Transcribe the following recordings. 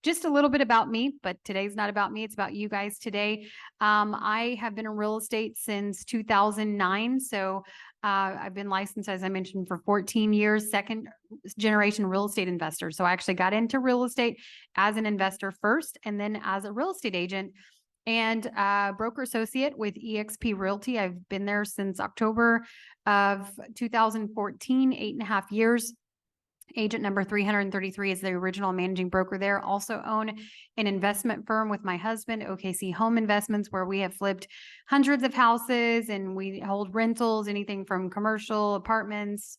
just a little bit about me, but today's not about me. It's about you guys today. I have been in real estate since 2009. So I've been licensed, as I mentioned, for 14 years, second generation real estate investor. So I actually got into real estate as an investor first, and then as a real estate agent and broker associate with eXp Realty. I've been there since October of 2014, 8.5 years. Agent number 333 is the original managing broker there. Also own an investment firm with my husband, OKC Home Investments, where we have flipped hundreds of houses and we hold rentals, anything from commercial, apartments,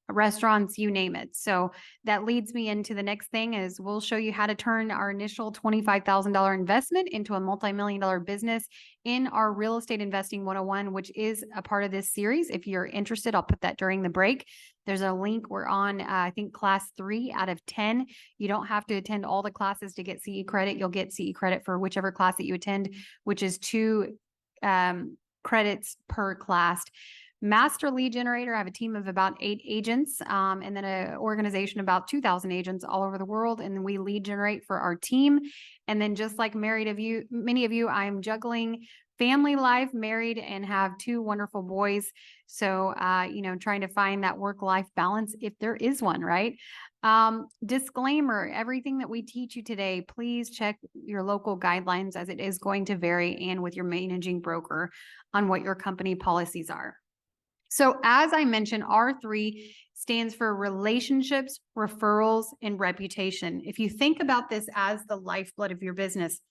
restaurants, you name it. So that leads me into the next thing is we'll show you how to turn our initial $25,000 investment into a multi-million-dollar business in our real estate investing 101, which is a part of this series. If you're interested, I'll put that during the break. There's a link. We're on, I think, class 3 out of 10. You don't have to attend all the classes to get CE credit. You'll get CE credit for whichever class that you attend, which is 2 credits per class. Master lead generator. I have a team of about 8 agents, and then an organization about 2,000 agents all over the world. And we lead generate for our team. And then just like many of you, I'm juggling family life, married, and have 2 wonderful boys. So, trying to find that work-life balance if there is one, right? Disclaimer, everything that we teach you today, please check your local guidelines as it is going to vary and with your managing broker on what your company policies are. So as I mentioned, R3 stands for relationships, referrals, and reputation. If you think about this as the lifeblood of your business,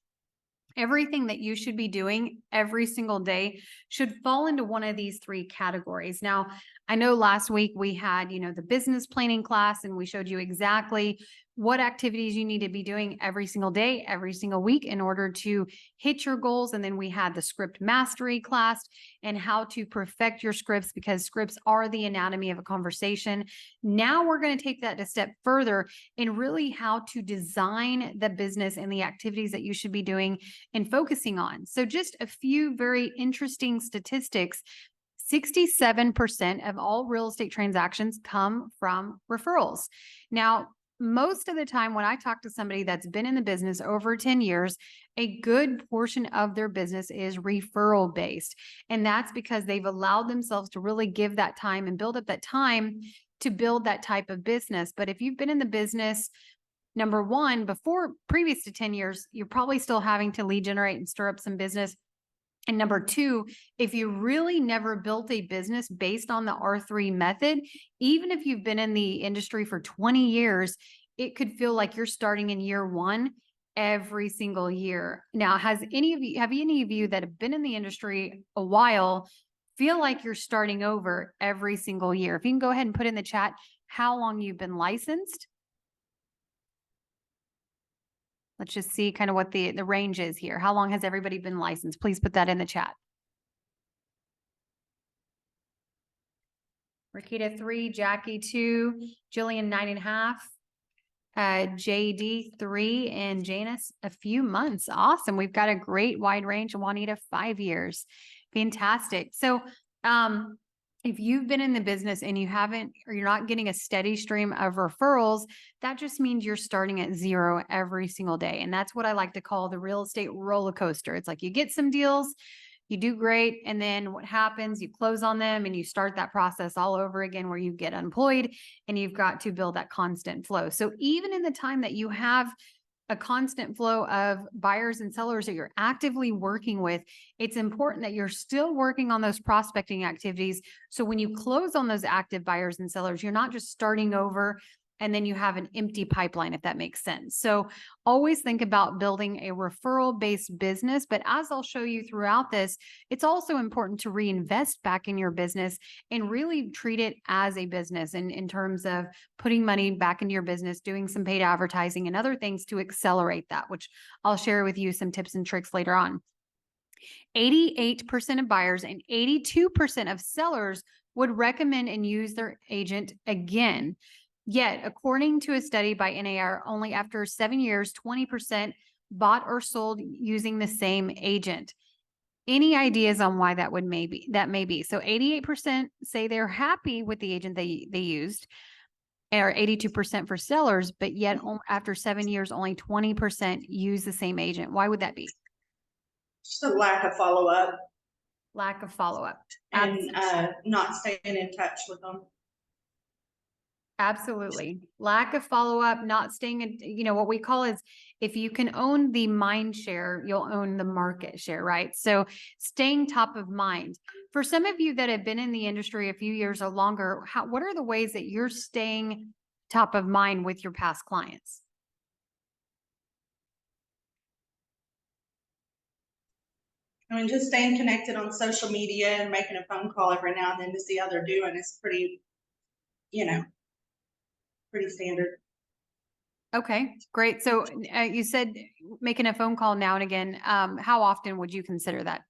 everything that you should be doing every single day should fall into one of these 3 categories. Now, I know last week we had, the business planning class, and we showed you exactly what activities you need to be doing every single day, every single week in order to hit your goals. And then we had the script mastery class and how to perfect your scripts, because scripts are the anatomy of a conversation. Now we're going to take that a step further in really how to design the business and the activities that you should be doing and focusing on. So just a few very interesting statistics. 67% of all real estate transactions come from referrals. Now, most of the time when I talk to somebody that's been in the business over 10 years, a good portion of their business is referral based. And that's because they've allowed themselves to really give that time and build up that time to build that type of business. But if you've been in the business, number one, before previous to 10 years, you're probably still having to lead generate and stir up some business. And number 2, if you really never built a business based on the R3 method, even if you've been in the industry for 20 years, it could feel like you're starting in year 1 every single year. Now, have any of you that have been in the industry a while feel like you're starting over every single year? If you can go ahead and put in the chat how long you've been licensed. Let's just see kind of what the range is here. How long has everybody been licensed? Please put that in the chat. Rakita 3, Jackie 2, Jillian 9.5, JD 3, and Janice a few months. Awesome. We've got a great wide range. Juanita 5 years. Fantastic. So if you've been in the business and you're not getting a steady stream of referrals, that just means you're starting at 0 every single day. And that's what I like to call the real estate roller coaster. It's like you get some deals, you do great, and then what happens? You close on them and you start that process all over again where you get unemployed and you've got to build that constant flow. So even in the time that you have a constant flow of buyers and sellers that you're actively working with, it's important that you're still working on those prospecting activities. So when you close on those active buyers and sellers, you're not just starting over and then you have an empty pipeline, if that makes sense. So always think about building a referral-based business. But as I'll show you throughout this, it's also important to reinvest back in your business and really treat it as a business in terms of putting money back into your business, doing some paid advertising and other things to accelerate that, which I'll share with you some tips and tricks later on. 88% of buyers and 82% of sellers would recommend and use their agent again. Yet, according to a study by NAR, only after 7 years, 20% bought or sold using the same agent. Any ideas on why that may be? So 88% say they're happy with the agent they used. or 82% for sellers, but yet after 7 years, only 20% use the same agent. Why would that be? Just a lack of follow-up Lack of follow-up. and not staying in touch with them. Absolutely. Lack of follow-up, not staying in, you know, what we call is if you can own the mind share, you'll own the market share, right? So staying top of mind. For some of you that have been in the industry a few years or longer, what are the ways that you're staying top of mind with your past clients? I mean, just staying connected on social media and making a phone call every now and then to see how they're doing is pretty, you know, pretty standard. Okay, great. So you said making a phone call now and again. How often would you consider that,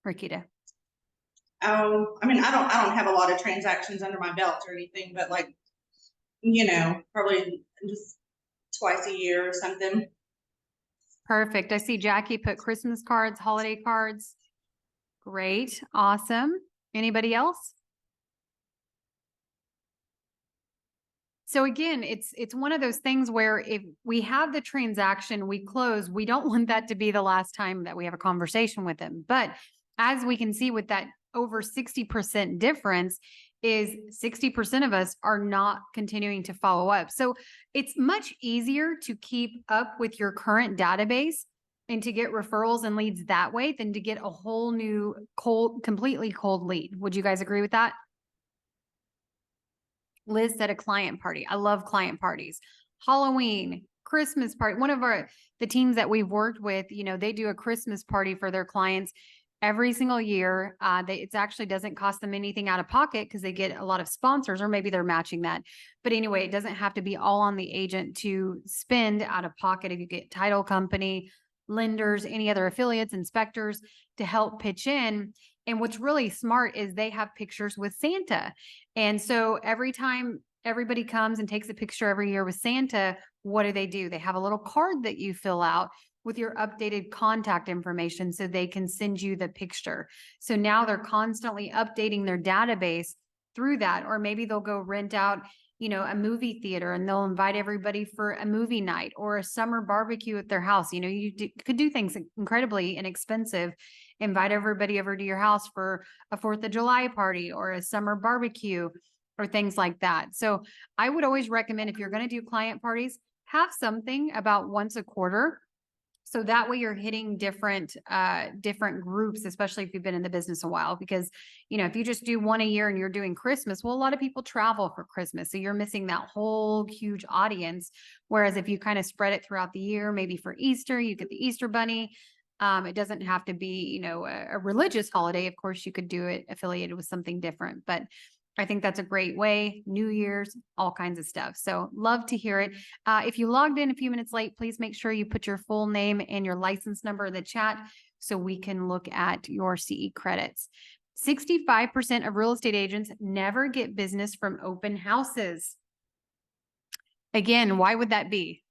Rakita? Oh, I mean, I don't have a lot of transactions under my belt or anything, but like, you know, probably just twice a year or something. Perfect. I see Jackie put Christmas cards, holiday cards. Great. Awesome. Anybody else? So again, it's one of those things where if we have the transaction, we close, we don't want that to be the last time that we have a conversation with them. But as we can see with that over 60% difference is 60% of us are not continuing to follow up. So it's much easier to keep up with your current database and to get referrals and leads that way than to get a whole new completely cold lead. Would you guys agree with that? Liz said a client party. I love client parties. Halloween, Christmas party. One of the teams that we've worked with, you know, they do a Christmas party for their clients every single year. It actually doesn't cost them anything out of pocket because they get a lot of sponsors, or maybe they're matching that. But anyway, it doesn't have to be all on the agent to spend out of pocket. If you get title company, lenders, any other affiliates, inspectors to help pitch in. And what's really smart is they have pictures with Santa. And so every time everybody comes and takes a picture every year with Santa, what do? They have a little card that you fill out with your updated contact information so they can send you the picture. So now they're constantly updating their database through that. Or maybe they'll go rent out, you know, a movie theater and they'll invite everybody for a movie night or a summer barbecue at their house. You know, could do things incredibly inexpensive. Invite everybody over to your house for a 4th of July party or a summer barbecue or things like that. So I would always recommend if you're going to do client parties, have something about once a quarter. So that way you're hitting different groups, especially if you've been in the business a while, because, you know, if you just do one a year and you're doing Christmas, well, a lot of people travel for Christmas. So you're missing that whole huge audience. Whereas if you kind of spread it throughout the year, maybe for Easter, you get the Easter bunny. It doesn't have to be, you know, a religious holiday. Of course, you could do it affiliated with something different, but I think that's a great way. New Year's, all kinds of stuff. So love to hear it. If you logged in a few minutes late, please make sure you put your full name and your license number in the chat so we can look at your CE credits. 65% of real estate agents never get business from open houses. Again, why would that be?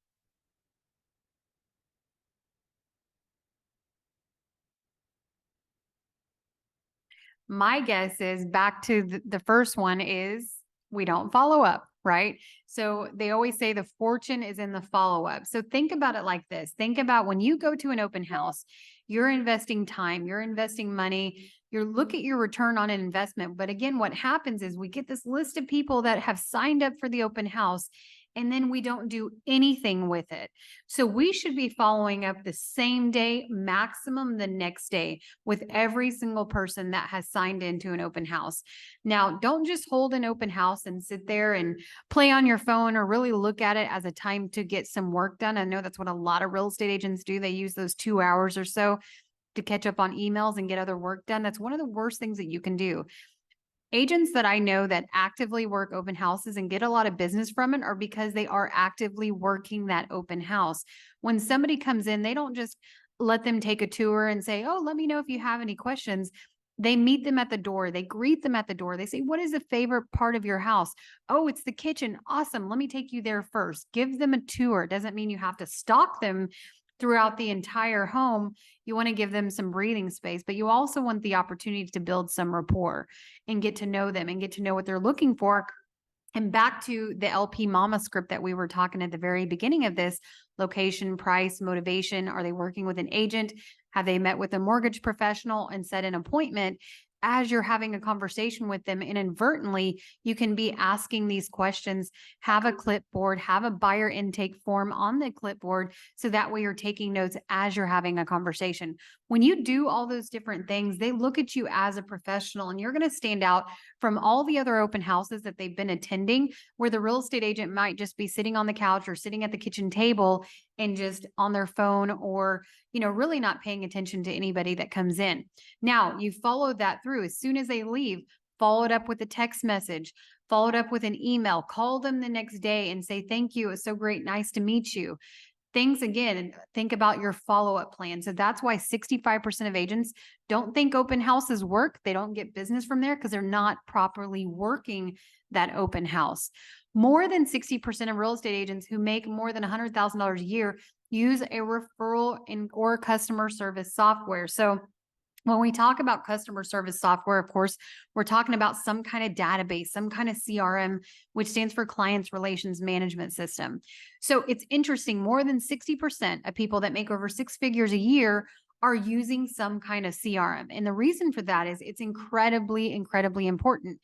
My guess is back to the first one is we don't follow up, right? So they always say the fortune is in the follow-up. So think about it like this. Think about when you go to an open house, you're investing time, you're investing money, you look at your return on an investment. But again, what happens is we get this list of people that have signed up for the open house and then we don't do anything with it. So we should be following up the same day, maximum the next day, with every single person that has signed into an open house. Now, don't just hold an open house and sit there and play on your phone or really look at it as a time to get some work done. I know that's what a lot of real estate agents do. They use those 2 hours or so to catch up on emails and get other work done. That's one of the worst things that you can do. Agents that I know that actively work open houses and get a lot of business from it are because they are actively working that open house. When somebody comes in, they don't just let them take a tour and say, oh, let me know if you have any questions. They meet them at the door. They greet them at the door. They say, what is the favorite part of your house? Oh, it's the kitchen. Awesome. Let me take you there first. Give them a tour. It doesn't mean you have to stalk them throughout the entire home. You want to give them some breathing space, but you also want the opportunity to build some rapport and get to know them and get to know what they're looking for. And back to the LP Mama script that we were talking at the very beginning of this: location, price, motivation. Are they working with an agent? Have they met with a mortgage professional and set an appointment? As you're having a conversation with them, inadvertently, you can be asking these questions. Have a clipboard, have a buyer intake form on the clipboard, so that way you're taking notes as you're having a conversation. When you do all those different things, they look at you as a professional, and you're going to stand out from all the other open houses that they've been attending, where the real estate agent might just be sitting on the couch or sitting at the kitchen table and just on their phone, or, really not paying attention to anybody that comes in. Now, you follow that through. As soon as they leave, follow it up with a text message, follow it up with an email, call them the next day and say, thank you. It was so great. Nice to meet you. Things again, think about your follow-up plan. So that's why 65% of agents don't think open houses work. They don't get business from there because they're not properly working that open house. More than 60% of real estate agents who make more than $100,000 a year use a referral or customer service software. So when we talk about customer service software, of course, we're talking about some kind of database, some kind of CRM, which stands for Clients Relations Management System. So it's interesting, more than 60% of people that make over 6 figures a year are using some kind of CRM. And the reason for that is it's incredibly, incredibly important.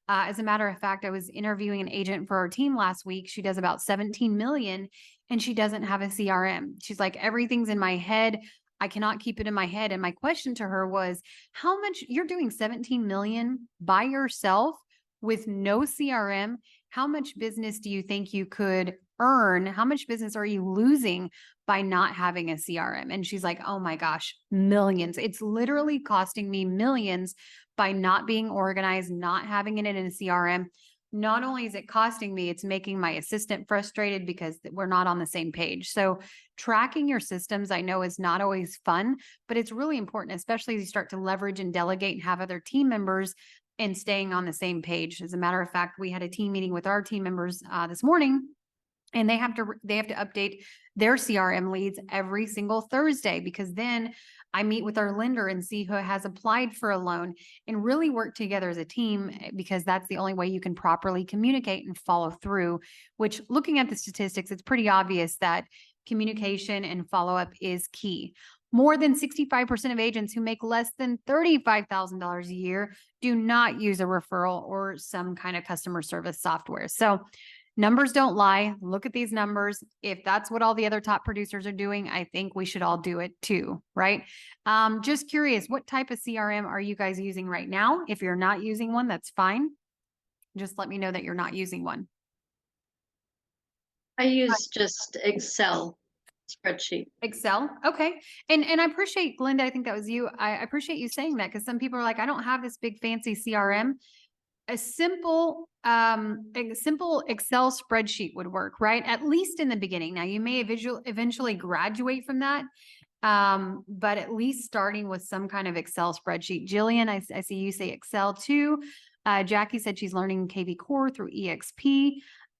As a matter of fact, I was interviewing an agent for our team last week. She does about 17 million and she doesn't have a CRM. She's like, everything's in my head. I cannot keep it in my head. And my question to her was, how much you're doing 17 million by yourself with no CRM? How much business do you think you could earn? How much business are you losing by not having a CRM? And she's like, oh my gosh, millions. It's literally costing me millions by not being organized, not having it in a CRM. Not only is it costing me, it's making my assistant frustrated because we're not on the same page. So tracking your systems, I know, is not always fun, but it's really important, especially as you start to leverage and delegate and have other team members and staying on the same page. As a matter of fact, we had a team meeting with our team members this morning, and they have to update their CRM leads every single Thursday, because then I meet with our lender and see who has applied for a loan and really work together as a team, because that's the only way you can properly communicate and follow through. Which, looking at the statistics, it's pretty obvious that communication and follow-up is key. More than 65% of agents who make less than $35,000 a year do not use a referral or some kind of customer service software. So numbers don't lie. Look at these numbers. If that's what all the other top producers are doing, I think we should all do it too, right? Just curious, what type of CRM are you guys using right now? If you're not using one, that's fine. Just let me know that you're not using one. I use just Excel spreadsheet. Excel. Okay. And I appreciate, Glenda, I think that was you. I appreciate you saying that, because some people are like, I don't have this big fancy CRM. A simple Excel spreadsheet would work, right? At least in the beginning. Now, you may eventually graduate from that, but at least starting with some kind of Excel spreadsheet. Jillian, I see you say Excel too. Jackie said she's learning KV Core through EXP.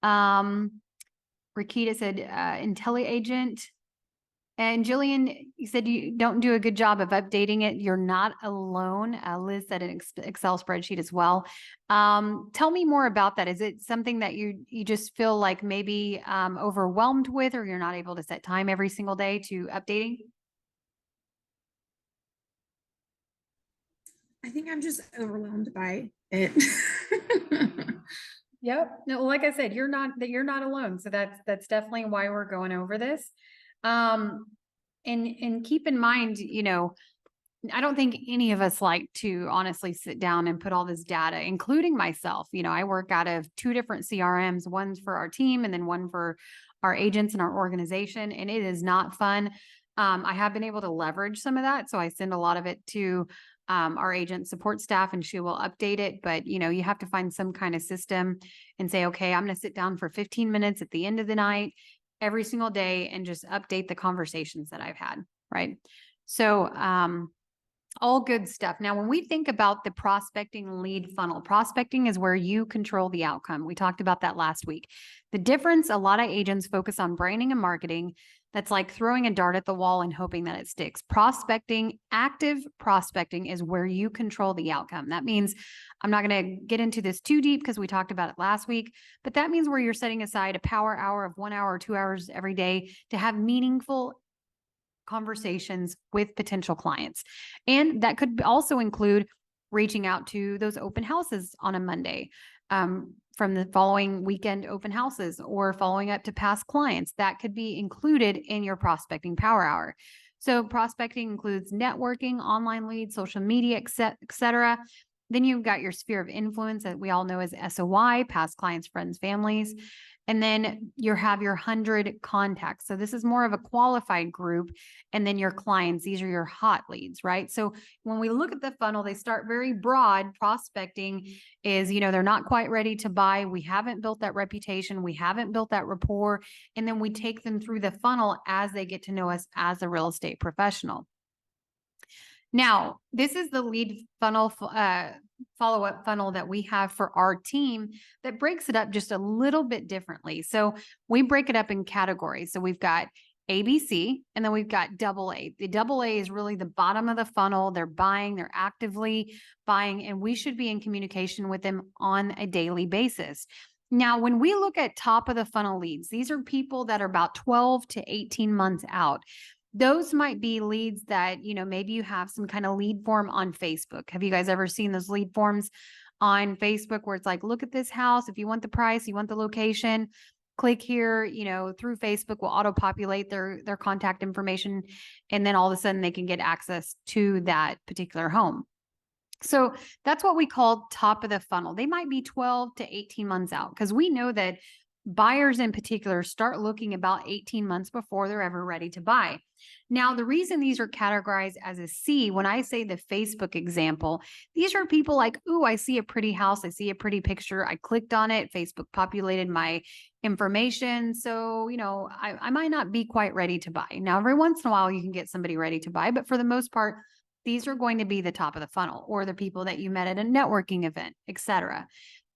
Rakita said IntelliAgent. And Jillian, you said you don't do a good job of updating it. You're not alone. Liz said an Excel spreadsheet as well. Tell me more about that. Is it something that you just feel like maybe overwhelmed with, or you're not able to set time every single day to updating? I think I'm just overwhelmed by it. Yep. No, like I said, you're not alone. So that's definitely why we're going over this. And keep in mind, I don't think any of us like to honestly sit down and put all this data, including myself. I work out of 2 different CRMs, one's for our team and then one for our agents and our organization. And it is not fun. I have been able to leverage some of that. So I send a lot of it to our agent support staff, and she will update it. But, you have to find some kind of system and say, okay, I'm going to sit down for 15 minutes at the end of the night every single day and just update the conversations that I've had. Right. So, all good stuff. Now, when we think about the prospecting lead funnel, prospecting is where you control the outcome. We talked about that last week. The difference, a lot of agents focus on branding and marketing. That's like throwing a dart at the wall and hoping that it sticks. Prospecting, active prospecting is where you control the outcome. That means I'm not going to get into this too deep because we talked about it last week, but that means where you're setting aside a power hour of 1 hour or 2 hours every day to have meaningful conversations with potential clients. And that could also include reaching out to those open houses on a Monday, from the following weekend open houses, or following up to past clients. That could be included in your prospecting power hour. So prospecting includes networking, online leads, social media, et cetera. Then you've got your sphere of influence that we all know as SOI, past clients, friends, families. And then you have your 100 contacts. So this is more of a qualified group. And then your clients, these are your hot leads, right? So when we look at the funnel, they start very broad. Prospecting is, they're not quite ready to buy. We haven't built that reputation. We haven't built that rapport. And then we take them through the funnel as they get to know us as a real estate professional. Now, this is the lead funnel, follow-up funnel that we have for our team that breaks it up just a little bit differently. So we break it up in categories. So we've got ABC, and then we've got AA. The AA is really the bottom of the funnel. They're buying, they're actively buying, and we should be in communication with them on a daily basis. Now, when we look at top of the funnel leads, these are people that are about 12 to 18 months out. Those might be leads that, maybe you have some kind of lead form on Facebook. Have you guys ever seen those lead forms on Facebook where it's like, look at this house. If you want the price, you want the location, click here, through Facebook will auto-populate their contact information. And then all of a sudden they can get access to that particular home. So that's what we call top of the funnel. They might be 12 to 18 months out because we know that buyers in particular start looking about 18 months before they're ever ready to buy. Now, the reason these are categorized as a C, when I say the Facebook example, these are people like, ooh, I see a pretty house. I see a pretty picture. I clicked on it. Facebook populated my information. So, I might not be quite ready to buy. Now, every once in a while, you can get somebody ready to buy, but for the most part, these are going to be the top of the funnel or the people that you met at a networking event, etc.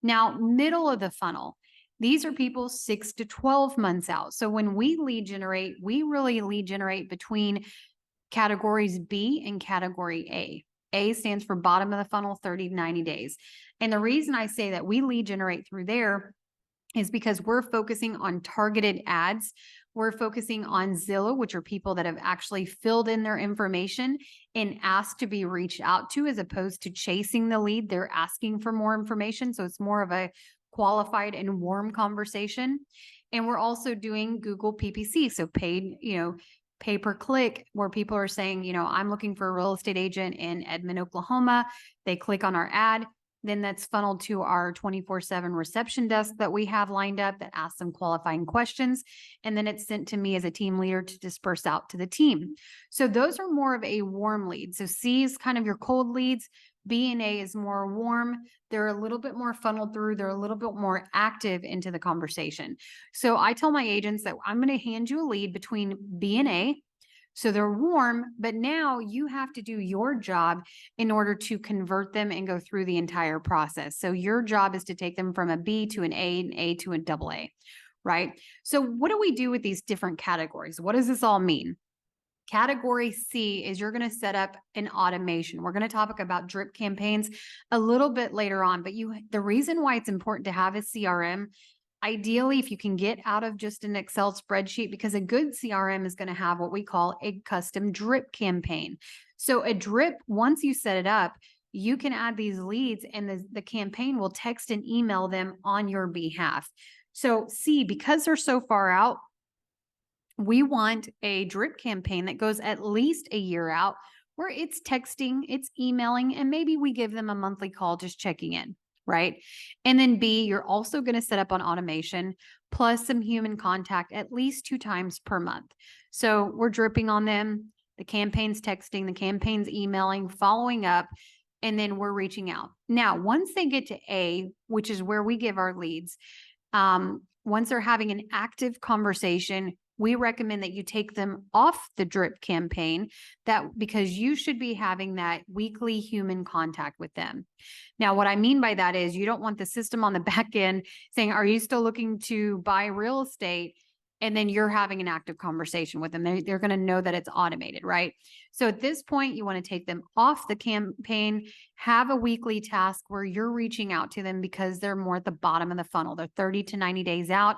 Now, middle of the funnel, these are people 6 to 12 months out. So when we lead generate, we really lead generate between categories B and category A. A stands for bottom of the funnel, 30 to 90 days. And the reason I say that we lead generate through there is because we're focusing on targeted ads. We're focusing on Zillow, which are people that have actually filled in their information and asked to be reached out to, as opposed to chasing the lead. They're asking for more information. So it's more of a qualified and warm conversation. And we're also doing Google PPC. So paid, pay per click, where people are saying, I'm looking for a real estate agent in Edmond, Oklahoma. They click on our ad. Then that's funneled to our 24/7 reception desk that we have lined up that asks them qualifying questions. And then it's sent to me as a team leader to disperse out to the team. So those are more of a warm lead. So C is kind of your cold leads. B and A is more warm. They're a little bit more funneled through. They're a little bit more active into the conversation. So I tell my agents that I'm going to hand you a lead between B and A. So they're warm, but now you have to do your job in order to convert them and go through the entire process. So your job is to take them from a B to an A to a AA, right? So what do we do with these different categories? What does this all mean? Category C is you're going to set up an automation. We're going to talk about drip campaigns a little bit later on, but the reason why it's important to have a CRM, ideally, if you can get out of just an Excel spreadsheet, because a good CRM is going to have what we call a custom drip campaign. So a drip, once you set it up, you can add these leads and the campaign will text and email them on your behalf. So C, because they're so far out, we want a drip campaign that goes at least a year out, where it's texting, it's emailing, and maybe we give them a monthly call just checking in, right? And then B, you're also going to set up on automation plus some human contact at least 2 times per month. So we're dripping on them. The campaign's texting, the campaign's emailing, following up, and then we're reaching out. Now, once they get to A, which is where we give our leads, once they're having an active conversation, we recommend that you take them off the drip campaign, because you should be having that weekly human contact with them. Now, what I mean by that is you don't want the system on the back end saying, are you still looking to buy real estate? and then you're having an active conversation with them. They're going to know that it's automated, right? So at this point, you want to take them off the campaign, have a weekly task where you're reaching out to them because they're more at the bottom of the funnel. They're 30 to 90 days out.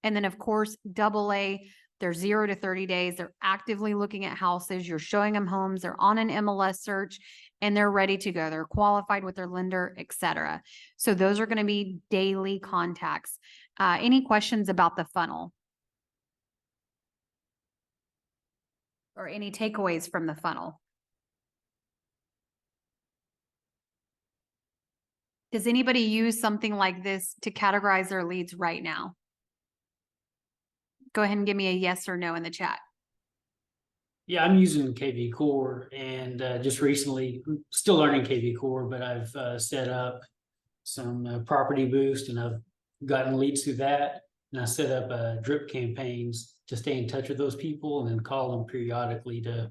And then of course, AA, they're 0 to 30 days. They're actively looking at houses. You're showing them homes. They're on an MLS search and they're ready to go. They're qualified with their lender, etc. So those are going to be daily contacts. Any questions about the funnel? Or any takeaways from the funnel? Does anybody use something like this to categorize their leads right now? Go ahead and give me a yes or no in the chat. Yeah, I'm using KV Core and just recently, still learning KV Core, but I've set up some property boost and I've gotten leads through that. And I set up drip campaigns to stay in touch with those people and then call them periodically to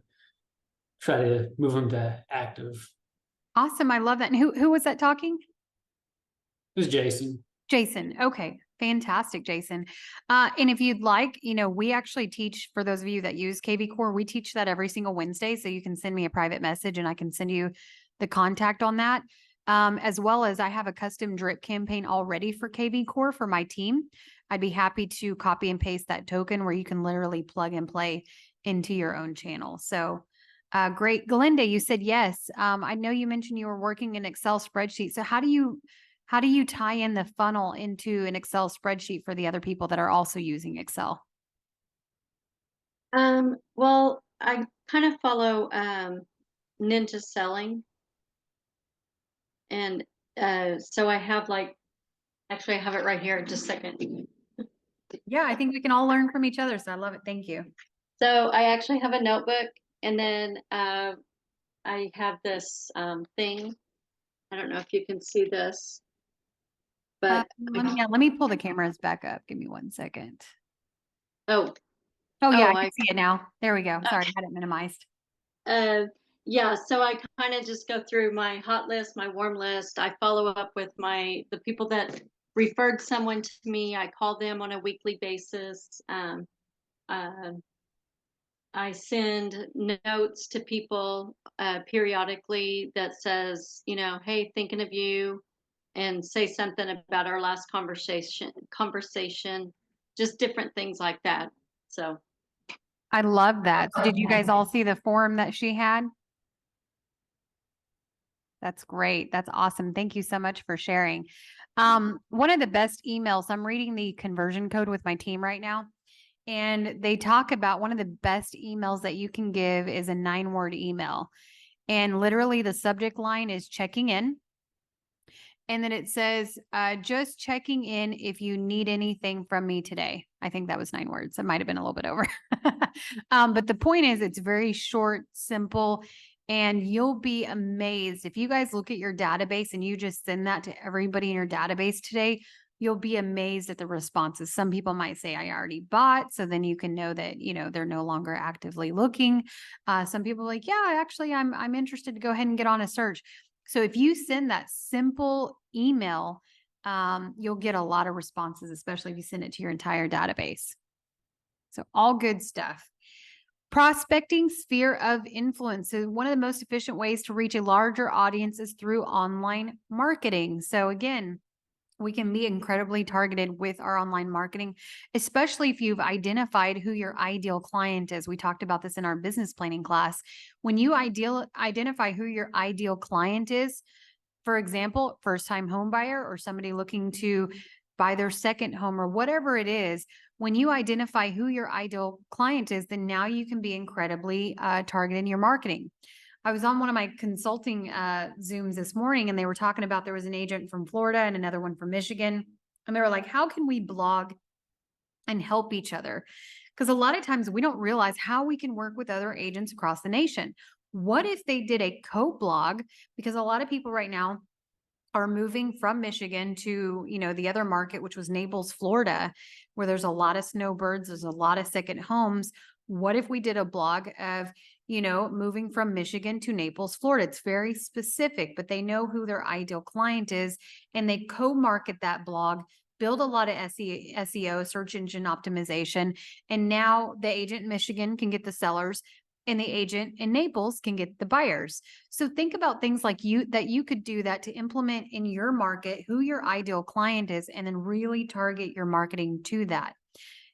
try to move them to active. Awesome. I love that. And who was that talking? It was Jason. Jason. Okay. Fantastic, Jason. And if you'd like, we actually teach, for those of you that use KV Core, we teach that every single Wednesday. So you can send me a private message and I can send you the contact on that. As well as I have a custom drip campaign already for KV Core for my team. I'd be happy to copy and paste that token where you can literally plug and play into your own channel. So great. Glenda, you said yes. I know you mentioned you were working in Excel spreadsheet. So how do you tie in the funnel into an Excel spreadsheet for the other people that are also using Excel? Well, I kind of follow Ninja Selling. And so I have actually I have it right here, just a second. Yeah, I think we can all learn from each other. So I love it. Thank you. So I actually have a notebook and then I have this thing. I don't know if you can see this, but Let me pull the cameras back up. Give me 1 second. oh, Oh yeah, Oh, I I- can see it now. There we go. Sorry, I had it minimized. yeah, so I kind of just go through my hot list, my warm list. I follow up with the people that referred someone to me. I call them on a weekly basis. I send notes to people periodically that says, hey, thinking of you, and say something about our last conversation, just different things like that. So I love that. So did you guys all see the form that she had? That's great. That's awesome. Thank you so much for sharing. One of the best emails, I'm reading the conversion code with my team right now, and they talk about one of the best emails that you can give is a 9-word email. And literally the subject line is checking in. And then it says, just checking in if you need anything from me today. I think that was 9 words. It might've been a little bit over. But the point is it's very short, simple, and you'll be amazed. If you guys look at your database and you just send that to everybody in your database today, you'll be amazed at the responses. Some people might say, I already bought. So then you can know that, they're no longer actively looking. Some people are like, yeah, actually, I'm interested to go ahead and get on a search. So if you send that simple email, you'll get a lot of responses, especially if you send it to your entire database. So all good stuff. Prospecting sphere of influence. So one of the most efficient ways to reach a larger audience is through online marketing. So again, we can be incredibly targeted with our online marketing, especially if you've identified who your ideal client is. We talked about this in our business planning class. When you identify who your ideal client is, for example, first-time home buyer or somebody looking to buy their second home or whatever it is, when you identify who your ideal client is, then now you can be incredibly targeted in your marketing. I was on one of my consulting Zooms this morning and they were talking about there was an agent from Florida and another one from Michigan. And they were like, how can we blog and help each other? Because a lot of times we don't realize how we can work with other agents across the nation. What if they did a co-blog? Because a lot of people right now are moving from Michigan to, the other market, which was Naples, Florida, where there's a lot of snowbirds, there's a lot of second homes. What if we did a blog of, moving from Michigan to Naples, Florida? It's very specific, but they know who their ideal client is and they co-market that blog build a lot of SEO, search engine optimization. And now the agent in Michigan can get the sellers and the agent in Naples can get the buyers. So think about things like that you could do that to implement in your market, who your ideal client is, and then really target your marketing to that.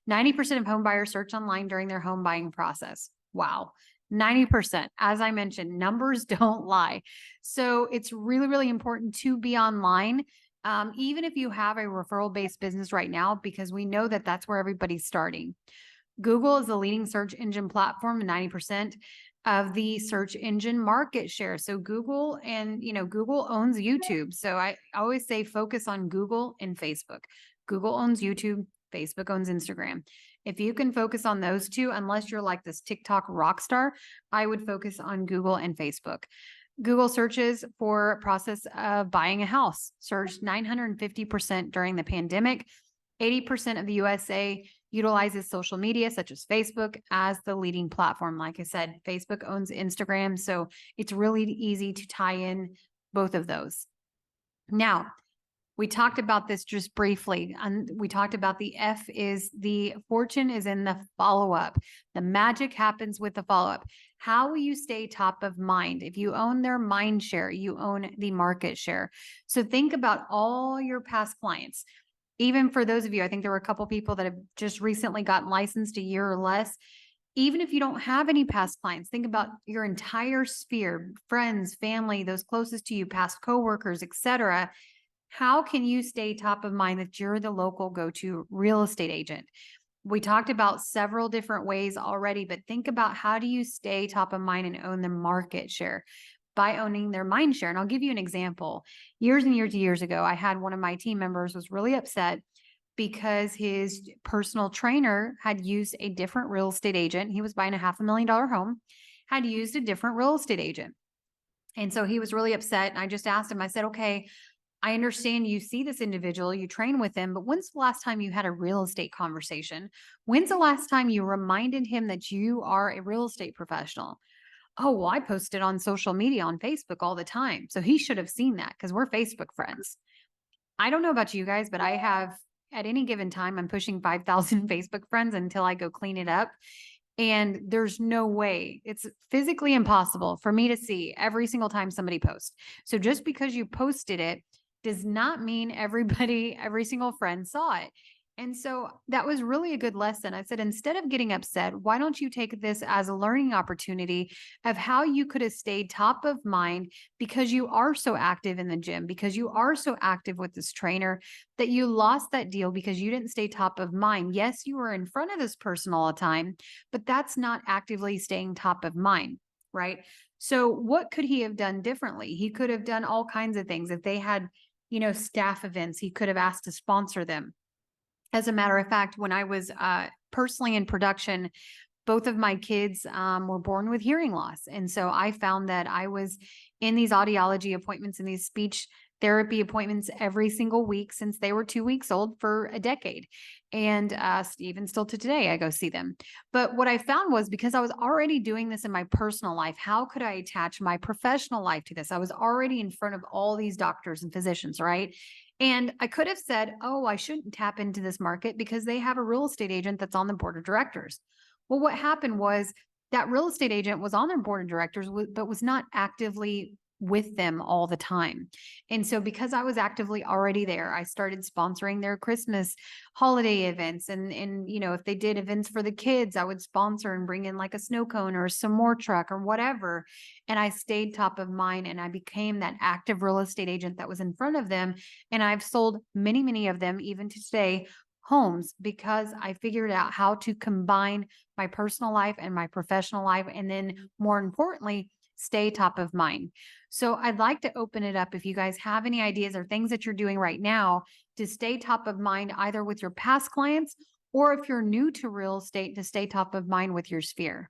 90% of home buyers search online during their home buying process. Wow. 90%. As I mentioned, numbers don't lie. So it's really, really important to be online. Even if you have a referral-based business right now, because we know that that's where everybody's starting. Google is the leading search engine platform, 90% of the search engine market share. So Google Google owns YouTube. So I always say focus on Google and Facebook. Google owns YouTube, Facebook owns Instagram. If you can focus on those two, unless you're like this TikTok rock star, I would focus on Google and Facebook. Google searches for process of buying a house surged 950% during the pandemic. 80% of the USA utilizes social media such as Facebook as the leading platform. Like I said, Facebook owns Instagram, so it's really easy to tie in both of those. Now, we talked about this just briefly, and we talked about the fortune is in the follow-up. The magic happens with the follow-up. How will you stay top of mind? If you own their mind share, you own the market share. So think about all your past clients. Even for those of you, I think there were a couple people that have just recently gotten licensed a year or less. Even if you don't have any past clients, think about your entire sphere, friends, family, those closest to you, past coworkers, etc. How can you stay top of mind that you're the local go-to real estate agent? We talked about several different ways already, but think about how do you stay top of mind and own the market share by owning their mind share. And I'll give you an example. Years and years ago, I had one of my team members was really upset because his personal trainer had used a different real estate agent. He was buying a $500,000 home, had used a different real estate agent. And so he was really upset. And I just asked him, I said, okay, I understand you see this individual, you train with him, but when's the last time you had a real estate conversation? When's the last time you reminded him that you are a real estate professional? Oh, well, I post it on social media on Facebook all the time. So he should have seen that because we're Facebook friends. I don't know about you guys, but I have at any given time, I'm pushing 5,000 Facebook friends until I go clean it up. And there's no way, it's physically impossible for me to see every single time somebody posts. So just because you posted it does not mean every single friend saw it. And so that was really a good lesson. I said, instead of getting upset, why don't you take this as a learning opportunity of how you could have stayed top of mind because you are so active in the gym, because you are so active with this trainer that you lost that deal because you didn't stay top of mind. Yes, you were in front of this person all the time, but that's not actively staying top of mind, right? So what could he have done differently? He could have done all kinds of things. If they had, staff events, he could have asked to sponsor them. As a matter of fact, when I was personally in production, both of my kids were born with hearing loss. And so I found that I was in these audiology appointments and these speech therapy appointments every single week since they were 2 weeks old for a decade. And even still to today, I go see them. But what I found was because I was already doing this in my personal life, how could I attach my professional life to this? I was already in front of all these doctors and physicians, right? And I could have said, oh, I shouldn't tap into this market because they have a real estate agent that's on the board of directors. Well, what happened was that real estate agent was on their board of directors, but was not actively with them all the time. And so because I was actively already there, I started sponsoring their Christmas holiday events. And if they did events for the kids, I would sponsor and bring in like a snow cone or a s'more truck or whatever. And I stayed top of mind and I became that active real estate agent that was in front of them. And I've sold many, many of them even to today homes because I figured out how to combine my personal life and my professional life. And then more importantly, stay top of mind. So I'd like to open it up if you guys have any ideas or things that you're doing right now to stay top of mind, either with your past clients or if you're new to real estate, to stay top of mind with your sphere.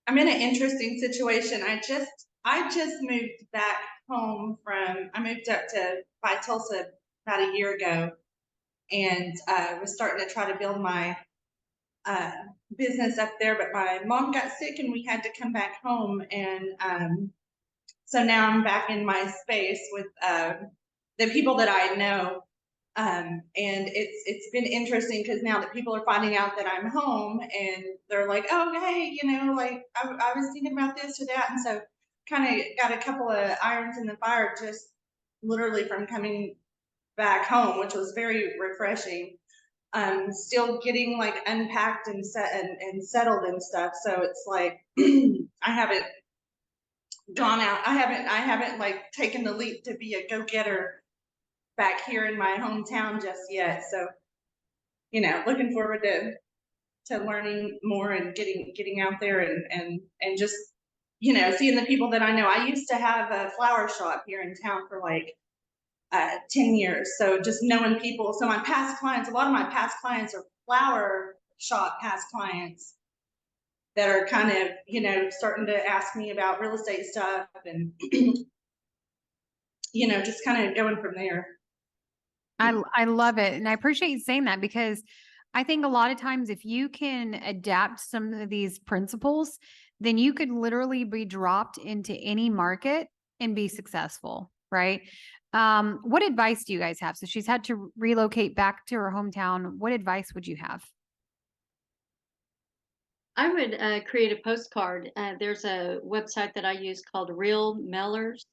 I'm in an interesting situation. I just moved back home I moved up by Tulsa about a year ago and was starting to try to build my business up there, but my mom got sick and we had to come back home. And so now I'm back in my space with the people that I know. And it's been interesting because now that people are finding out that I'm home and they're like, oh, hey, like I was thinking about this or that. And so kind of got a couple of irons in the fire just literally from coming back home, which was very refreshing. Still getting like unpacked and set and settled and stuff. So it's like I haven't gone out. I haven't like taken the leap to be a go-getter back here in my hometown just yet. So, looking forward to learning more and getting out there and just, seeing the people that I know. I used to have a flower shop here in town for like 10 years. So just knowing people. So my past clients, a lot of my past clients are flower shop past clients that are kind of, starting to ask me about real estate stuff and, just kind of going from there. I love it. And I appreciate you saying that because I think a lot of times if you can adapt some of these principles, then you could literally be dropped into any market and be successful, right? What advice do you guys have? So she's had to relocate back to her hometown. What advice would you have? I would create a postcard. There's a website that I use called Real Mailers.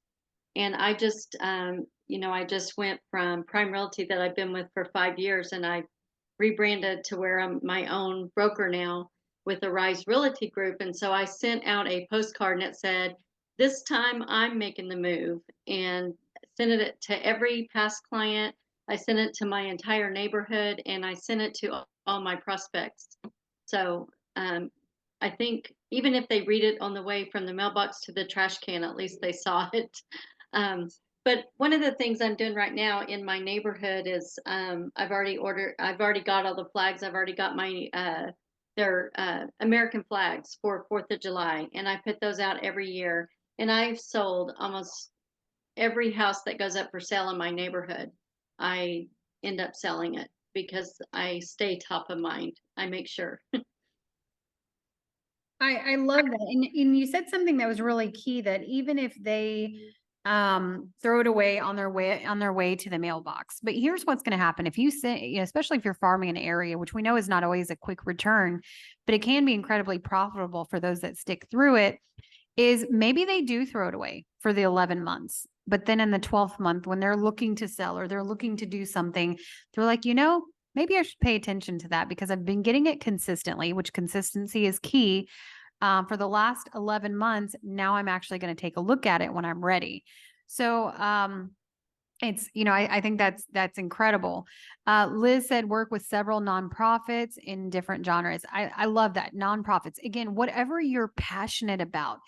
And I just, I just went from Prime Realty that I've been with for 5 years, and I rebranded to where I'm my own broker now with the Rise Realty Group. And so I sent out a postcard and it said, this time I'm making the move, and sent it to every past client. I sent it to my entire neighborhood, and I sent it to all my prospects. So I think even if they read it on the way from the mailbox to the trash can, at least they saw it. But one of the things I'm doing right now in my neighborhood is I've already got all the flags. I've already got my their American flags for 4th of July, and I put those out every year. And I've sold almost every house that goes up for sale in my neighborhood. I end up selling it because I stay top of mind. I make sure. I love that. And you said something that was really key, that even if they throw it away on their way to the mailbox. But here's what's going to happen. If you say, especially if you're farming an area, which we know is not always a quick return, but it can be incredibly profitable for those that stick through it, is maybe they do throw it away for the 11 months. But then in the 12th month, when they're looking to sell or they're looking to do something, they're like, maybe I should pay attention to that because I've been getting it consistently, which consistency is key. For the last 11 months, now I'm actually going to take a look at it when I'm ready. So it's, I think that's incredible. Liz said work with several nonprofits in different genres. I love that. Nonprofits. Again, whatever you're passionate about,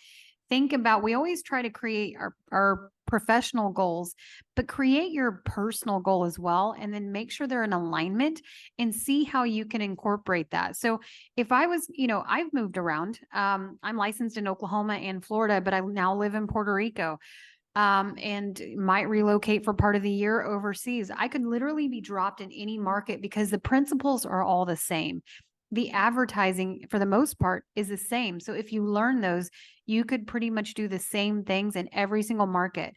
think about, we always try to create our professional goals, but create your personal goal as well. And then make sure they're in alignment and see how you can incorporate that. So if I was, I've moved around, I'm licensed in Oklahoma and Florida, but I now live in Puerto Rico. And might relocate for part of the year overseas. I could literally be dropped in any market because the principles are all the same. The advertising, for the most part, is the same. So if you learn those, you could pretty much do the same things in every single market.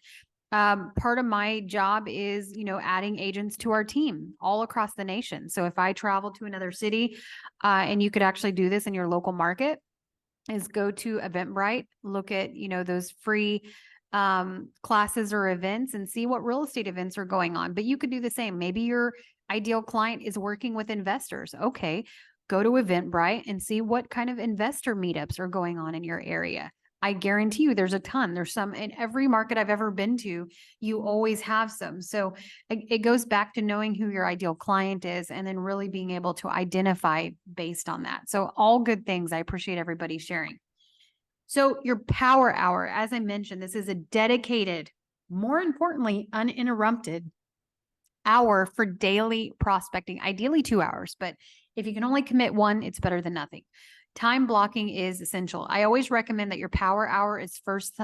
Part of my job is, adding agents to our team all across the nation. So if I travel to another city, and you could actually do this in your local market, is go to Eventbrite, look at, those free classes or events and see what real estate events are going on. But you could do the same. Maybe your ideal client is working with investors. Okay, go to Eventbrite and see what kind of investor meetups are going on in your area. I guarantee you there's a ton. There's some in every market I've ever been to. You always have some. So it goes back to knowing who your ideal client is and then really being able to identify based on that. So all good things. I appreciate everybody sharing. So your power hour, as I mentioned, this is a dedicated, more importantly, uninterrupted hour for daily prospecting, ideally 2 hours. But if you can only commit one, it's better than nothing. time blocking is essential. I always recommend that your power hour is first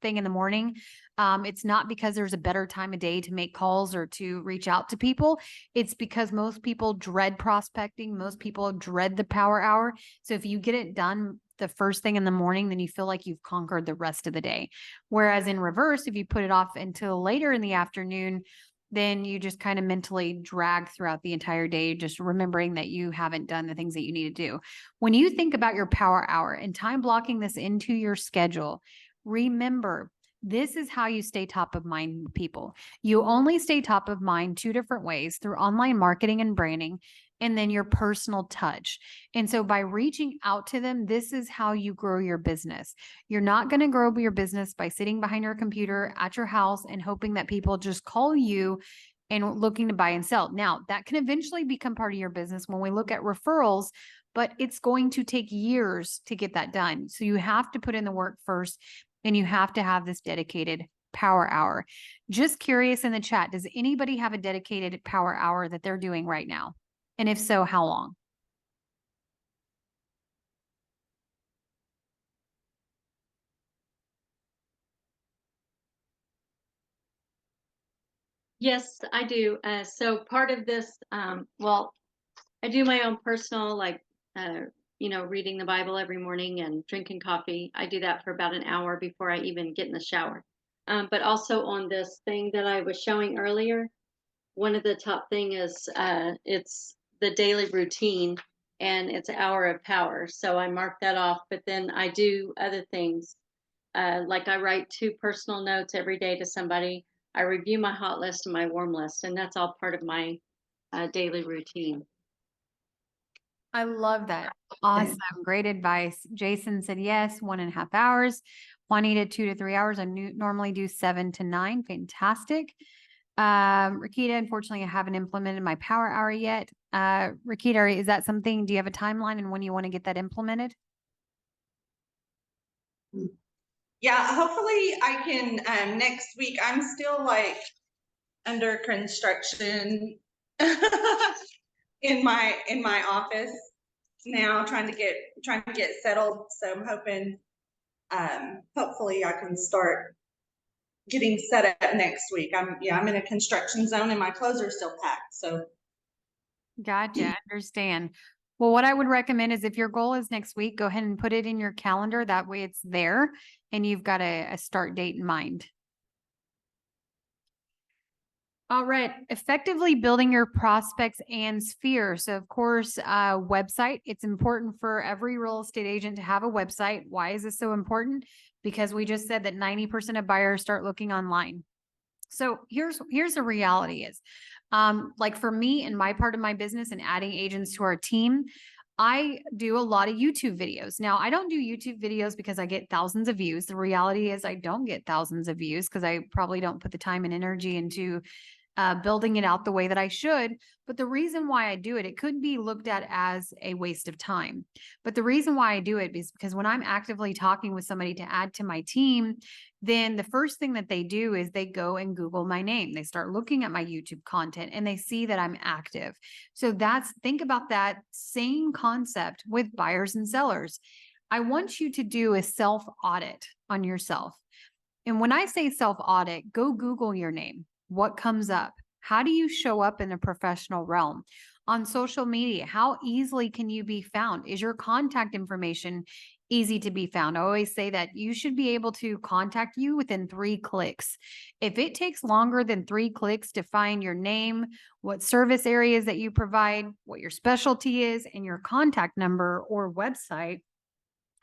thing in the morning. It's not because there's a better time of day to make calls or to reach out to people. It's because most people dread prospecting. Most people dread the power hour. So if you get it done the first thing in the morning, then you feel like you've conquered the rest of the day. Whereas in reverse, if you put it off until later in the afternoon, then you just kind of mentally drag throughout the entire day, just remembering that you haven't done the things that you need to do. When you think about your power hour and time blocking this into your schedule, remember, this is how you stay top of mind with people. You only stay top of mind two different ways: through online marketing and branding, and then your personal touch. And so by reaching out to them, this is how you grow your business. You're not going to grow your business by sitting behind your computer at your house and hoping that people just call you and looking to buy and sell. Now, that can eventually become part of your business when we look at referrals, but it's going to take years to get that done. So you have to put in the work first, and you have to have this dedicated power hour. Just curious in the chat, does anybody have a dedicated power hour that they're doing right now? And if so, how long? Yes, I do. So part of this, well, I do my own personal, like, reading the Bible every morning and drinking coffee. I do that for about an hour before I even get in the shower. But also on this thing that I was showing earlier, one of the top thing is it's the daily routine, and it's hour of power. So I mark that off, but then I do other things. Like I write 2 personal notes every day to somebody. I review my hot list and my warm list, and that's all part of my daily routine. I love that. Awesome. Great advice. Jason said yes, 1.5 hours. Juanita, 2 to 3 hours. I normally do 7 to 9. Fantastic. Rakita, unfortunately, I haven't implemented my power hour yet. Rakita, is that something, do you have a timeline and when you want to get that implemented? Yeah, hopefully I can, next week. I'm still like under construction in my office now, trying to get settled. So I'm hoping, hopefully I can start getting set up next week. I'm in a construction zone and my clothes are still packed. So Gotcha. Understand. Well, what I would recommend is if your goal is next week, go ahead and put it in your calendar. That way it's there and you've got a start date in mind. All right. Effectively building your prospects and sphere. So of course, website, it's important for every real estate agent to have a website. Why is this so important? Because we just said that 90% of buyers start looking online. So here's the reality is, like for me and my part of my business and adding agents to our team, I do a lot of YouTube videos. Now, I don't do YouTube videos because I get thousands of views. The reality is I don't get thousands of views because I probably don't put the time and energy into building it out the way that I should. But the reason why I do it, it could be looked at as a waste of time. But the reason why I do it is because when I'm actively talking with somebody to add to my team, then the first thing that they do is they go and Google my name. They start looking at my YouTube content and they see that I'm active. So think about that same concept with buyers and sellers. I want you to do a self audit on yourself. And when I say self audit, go Google your name. What comes up? How do you show up in the professional realm? On social media, how easily can you be found? Is your contact information easy to be found? I always say that you should be able to contact you within 3 clicks. If it takes longer than 3 clicks to find your name, what service areas that you provide, what your specialty is, and your contact number or website,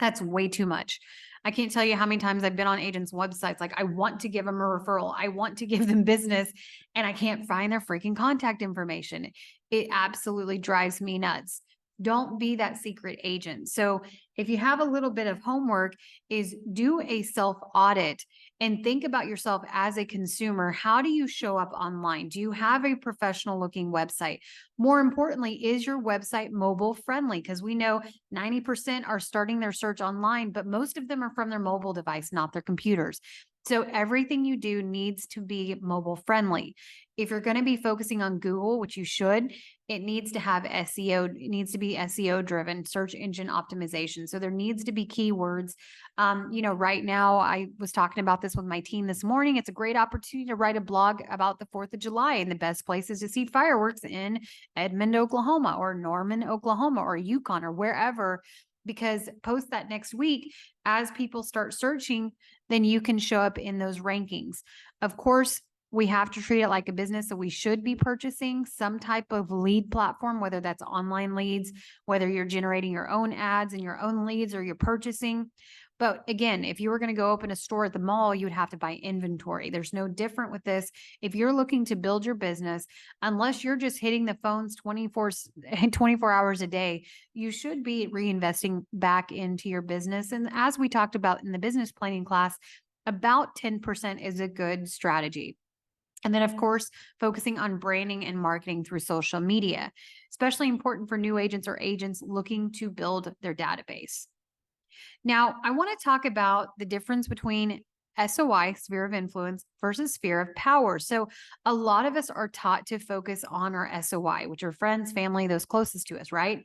that's way too much. I can't tell you how many times I've been on agents' websites. Like, I want to give them a referral. I want to give them business and I can't find their freaking contact information. It absolutely drives me nuts. Don't be that secret agent. So if you have a little bit of homework, is do a self audit and think about yourself as a consumer. How do you show up online? Do you have a professional looking website? More importantly, is your website mobile friendly? Because we know 90% are starting their search online, but most of them are from their mobile device, not their computers. So everything you do needs to be mobile friendly. If you're going to be focusing on Google, which you should, it needs to have SEO. It needs to be SEO driven, search engine optimization. So there needs to be keywords. Right now I was talking about this with my team this morning. It's a great opportunity to write a blog about the 4th of July and the best places to see fireworks in Edmond, Oklahoma, or Norman, Oklahoma, or Yukon, or wherever. Because post that next week, as people start searching, then you can show up in those rankings. Of course, we have to treat it like a business. So we should be purchasing some type of lead platform, whether that's online leads, whether you're generating your own ads and your own leads, or you're purchasing. But again, if you were going to go open a store at the mall, you would have to buy inventory. There's no different with this. If you're looking to build your business, unless you're just hitting the phones 24 hours a day, you should be reinvesting back into your business. And as we talked about in the business planning class, about 10% is a good strategy. And then, of course, focusing on branding and marketing through social media, especially important for new agents or agents looking to build their database. Now, I want to talk about the difference between SOI, sphere of influence, versus sphere of power. So a lot of us are taught to focus on our SOI, which are friends, family, those closest to us, right?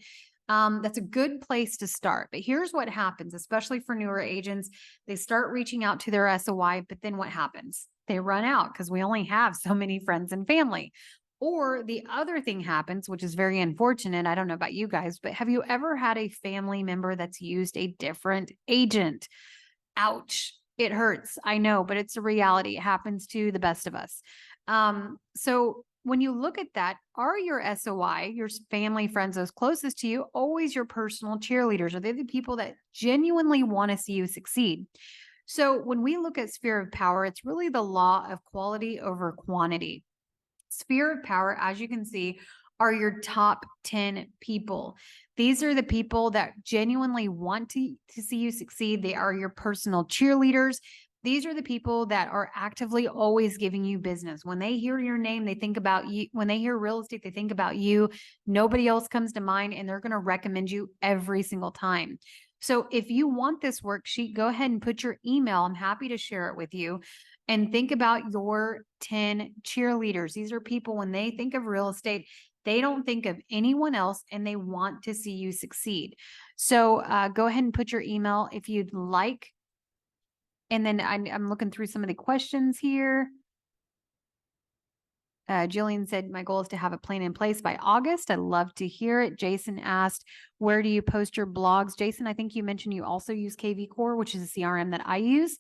That's a good place to start. But here's what happens, especially for newer agents. They start reaching out to their SOI, but then what happens? They run out because we only have so many friends and family. Or the other thing happens, which is very unfortunate. I don't know about you guys, but have you ever had a family member that's used a different agent? Ouch. It hurts. I know, but it's a reality. It happens to the best of us. So when you look at that, are your SOI, your family, friends, those closest to you, always your personal cheerleaders? Are they the people that genuinely want to see you succeed? So when we look at sphere of power, it's really the law of quality over quantity. Sphere of power, as you can see, are your top 10 people. These are the people that genuinely want to see you succeed. They are your personal cheerleaders. These are the people that are actively always giving you business. When they hear your name, they think about you. When they hear real estate, they think about you. Nobody else comes to mind, and they're going to recommend you every single time. So if you want this worksheet, go ahead and put your email. I'm happy to share it with you. And think about your 10 cheerleaders. These are people, when they think of real estate, they don't think of anyone else, and they want to see you succeed. So go ahead and put your email if you'd like. And then I'm looking through some of the questions here. Jillian said, my goal is to have a plan in place by August. I'd love to hear it. Jason asked, where do you post your blogs? Jason, I think you mentioned you also use KV Core, which is a CRM that I use.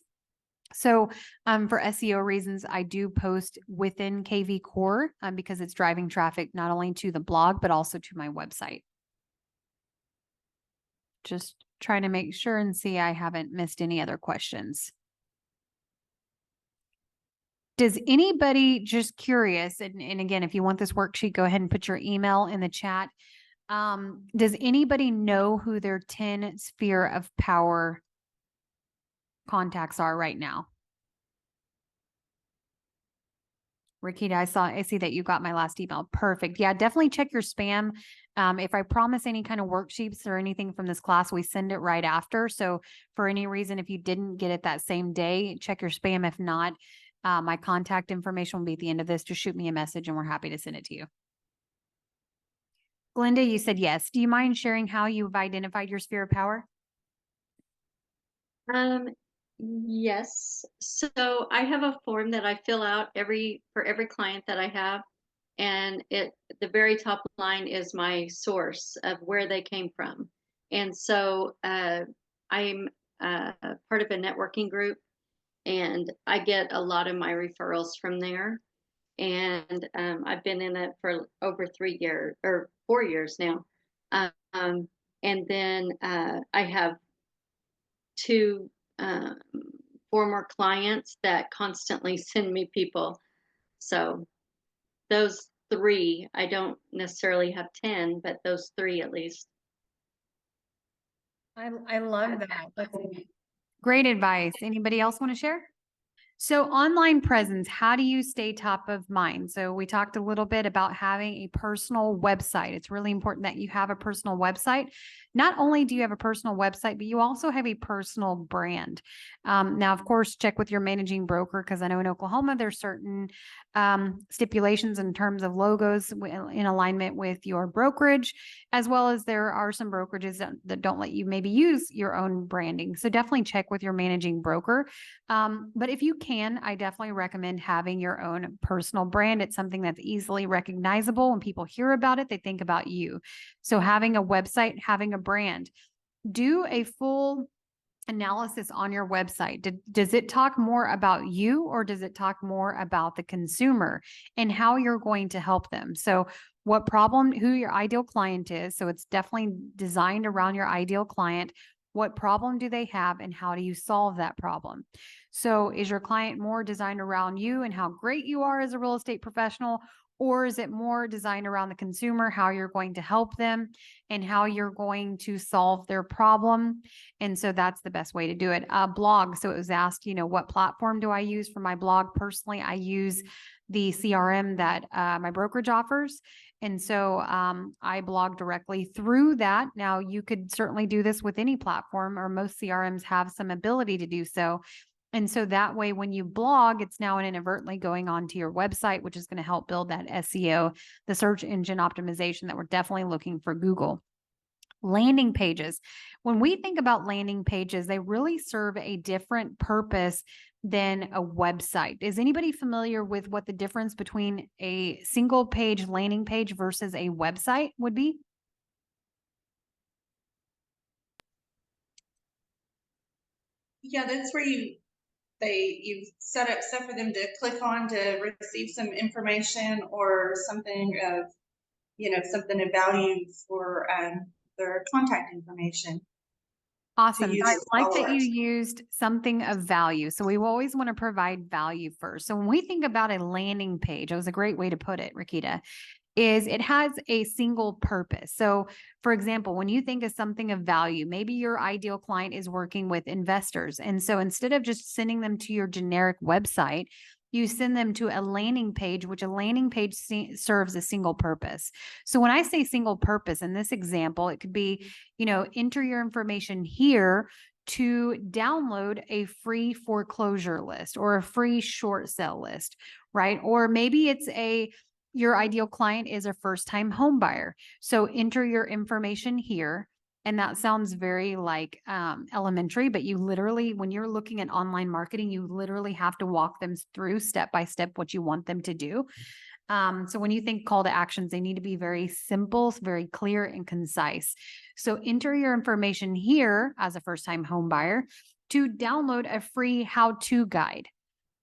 So for SEO reasons, I do post within KV Core because it's driving traffic not only to the blog, but also to my website. Just trying to make sure and see I haven't missed any other questions. Does anybody, just curious, and again, if you want this worksheet, go ahead and put your email in the chat. Does anybody know who their 10 sphere of power contacts are right now? Rakita, I see that you got my last email. Perfect. Yeah, definitely check your spam. If I promise any kind of worksheets or anything from this class, we send it right after. So for any reason, if you didn't get it that same day, check your spam. If not, my contact information will be at the end of this. Just shoot me a message and we're happy to send it to you. Glenda, you said yes. Do you mind sharing how you've identified your sphere of power? Yes. So I have a form that I fill out for every client that I have. And the very top line is my source of where they came from. And so I'm part of a networking group, and I get a lot of my referrals from there. And I've been in it for over 3 years or 4 years now. And then I have 2 former clients that constantly send me people. So those 3, I don't necessarily have 10, but those 3 at least. I love that. That's great advice. Anybody else want to share? So online presence, how do you stay top of mind? So we talked a little bit about having a personal website. It's really important that you have a personal website. not only do you have a personal website, but you also have a personal brand. Now, of course, check with your managing broker, because I know in Oklahoma, there's certain stipulations in terms of logos in alignment with your brokerage, as well as there are some brokerages that don't let you maybe use your own branding. So definitely check with your managing broker. But if you can, I definitely recommend having your own personal brand. It's something that's easily recognizable. When people hear about it, they think about you. So having a website, having a brand, do a full analysis on your website. Does it talk more about you, or does it talk more about the consumer and how you're going to help them? So what problem, who your ideal client is. So it's definitely designed around your ideal client. What problem do they have, and how do you solve that problem? So is your client more designed around you and how great you are as a real estate professional? Or is it more designed around the consumer, how you're going to help them and how you're going to solve their problem? And so that's the best way to do it. Blog. So it was asked, what platform do I use for my blog? Personally, I use the CRM that my brokerage offers. And so I blog directly through that. Now, you could certainly do this with any platform, or most CRMs have some ability to do so. And so that way, when you blog, it's now inadvertently going onto your website, which is going to help build that SEO, the search engine optimization that we're definitely looking for Google. Landing pages. When we think about landing pages, they really serve a different purpose than a website. Is anybody familiar with what the difference between a single page landing page versus a website would be? Yeah, that's where you've set up stuff for them to click on to receive some information or something of, something of value for their contact information. Awesome. use I as like that you followers. used something of value. So we always want to provide value first. So when we think about a landing page, it was a great way to put it, Rakita, is it has a single purpose. So for example, when you think of something of value, maybe your ideal client is working with investors. And so instead of just sending them to your generic website, you send them to a landing page, which a landing page serves a single purpose. So when I say single purpose in this example, it could be, enter your information here to download a free foreclosure list or a free short sale list, right? Or maybe it's your ideal client is a first-time home buyer. So enter your information here. And that sounds very like elementary, but you literally, when you're looking at online marketing, you literally have to walk them through step by step what you want them to do. So when you think call to actions, they need to be very simple, very clear and concise. So enter your information here as a first-time home buyer to download a free how-to guide.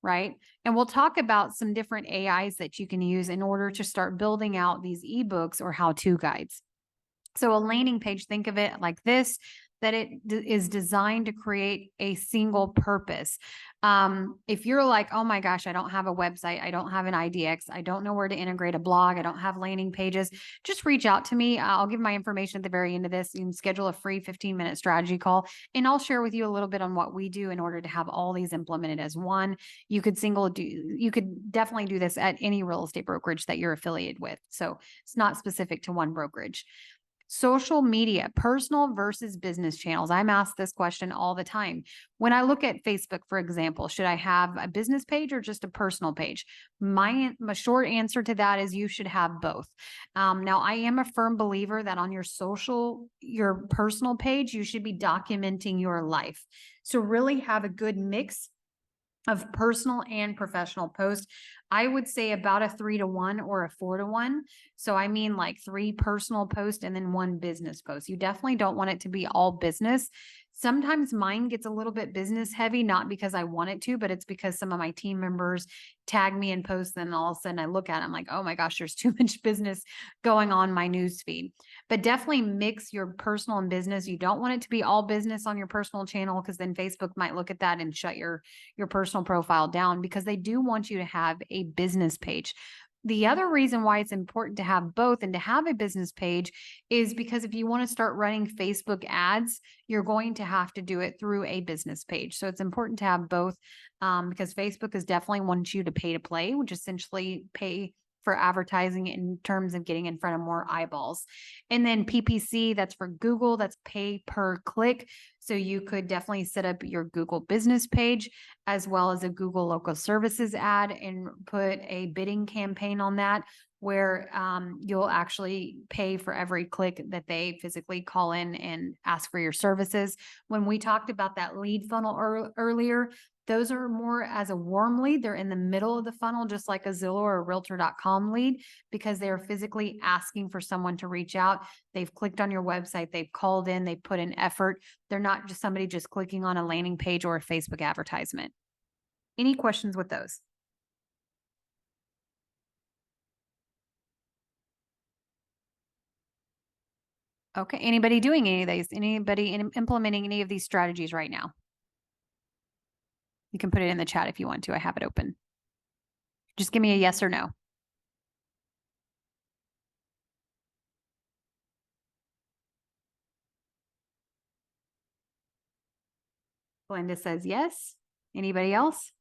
Right. And we'll talk about some different AIs that you can use in order to start building out these ebooks or how-to guides. So a landing page, think of it like this, that it is designed to create a single purpose. If you're like, oh my gosh, I don't have a website, I don't have an IDX, I don't know where to integrate a blog, I don't have landing pages, just reach out to me. I'll give my information at the very end of this. You can schedule a free 15-minute strategy call, and I'll share with you a little bit on what we do in order to have all these implemented as one. You could definitely do this at any real estate brokerage that you're affiliated with. So it's not specific to one brokerage. Social media, personal versus business channels. I'm asked this question all the time. When I look at Facebook, for example, should I have a business page or just a personal page? My short answer to that is you should have both. Now, I am a firm believer that on your personal page, you should be documenting your life. So really have a good mix of personal and professional posts. I would say about a 3-to-1 or a 4-to-1. So I mean like 3 personal posts and then 1 business post. You definitely don't want it to be all business. Sometimes mine gets a little bit business heavy, not because I want it to, but it's because some of my team members tag me and post, then all of a sudden I look at it, I'm like, oh my gosh, there's too much business going on my news feed. But definitely mix your personal and business. You don't want it to be all business on your personal channel, because then Facebook might look at that and shut your personal profile down, because they do want you to have a business page. The other reason why it's important to have both and to have a business page is because if you want to start running Facebook ads, you're going to have to do it through a business page. So it's important to have both because Facebook is definitely wants you to pay to play, which essentially pay for advertising in terms of getting in front of more eyeballs. And then PPC, that's for Google, that's pay per click. So you could definitely set up your Google business page as well as a Google local services ad and put a bidding campaign on that where you'll actually pay for every click that they physically call in and ask for your services. When we talked about that lead funnel earlier, those are more as a warm lead. They're in the middle of the funnel, just like a Zillow or a Realtor.com lead, because they're physically asking for someone to reach out. They've clicked on your website, they've called in, they put in effort. They're not just somebody just clicking on a landing page or a Facebook advertisement. Any questions with those? Okay, anybody doing any of these? Anybody implementing any of these strategies right now? You can put it in the chat if you want to. I have it open. Just give me a yes or no. Glenda says yes. Anybody else?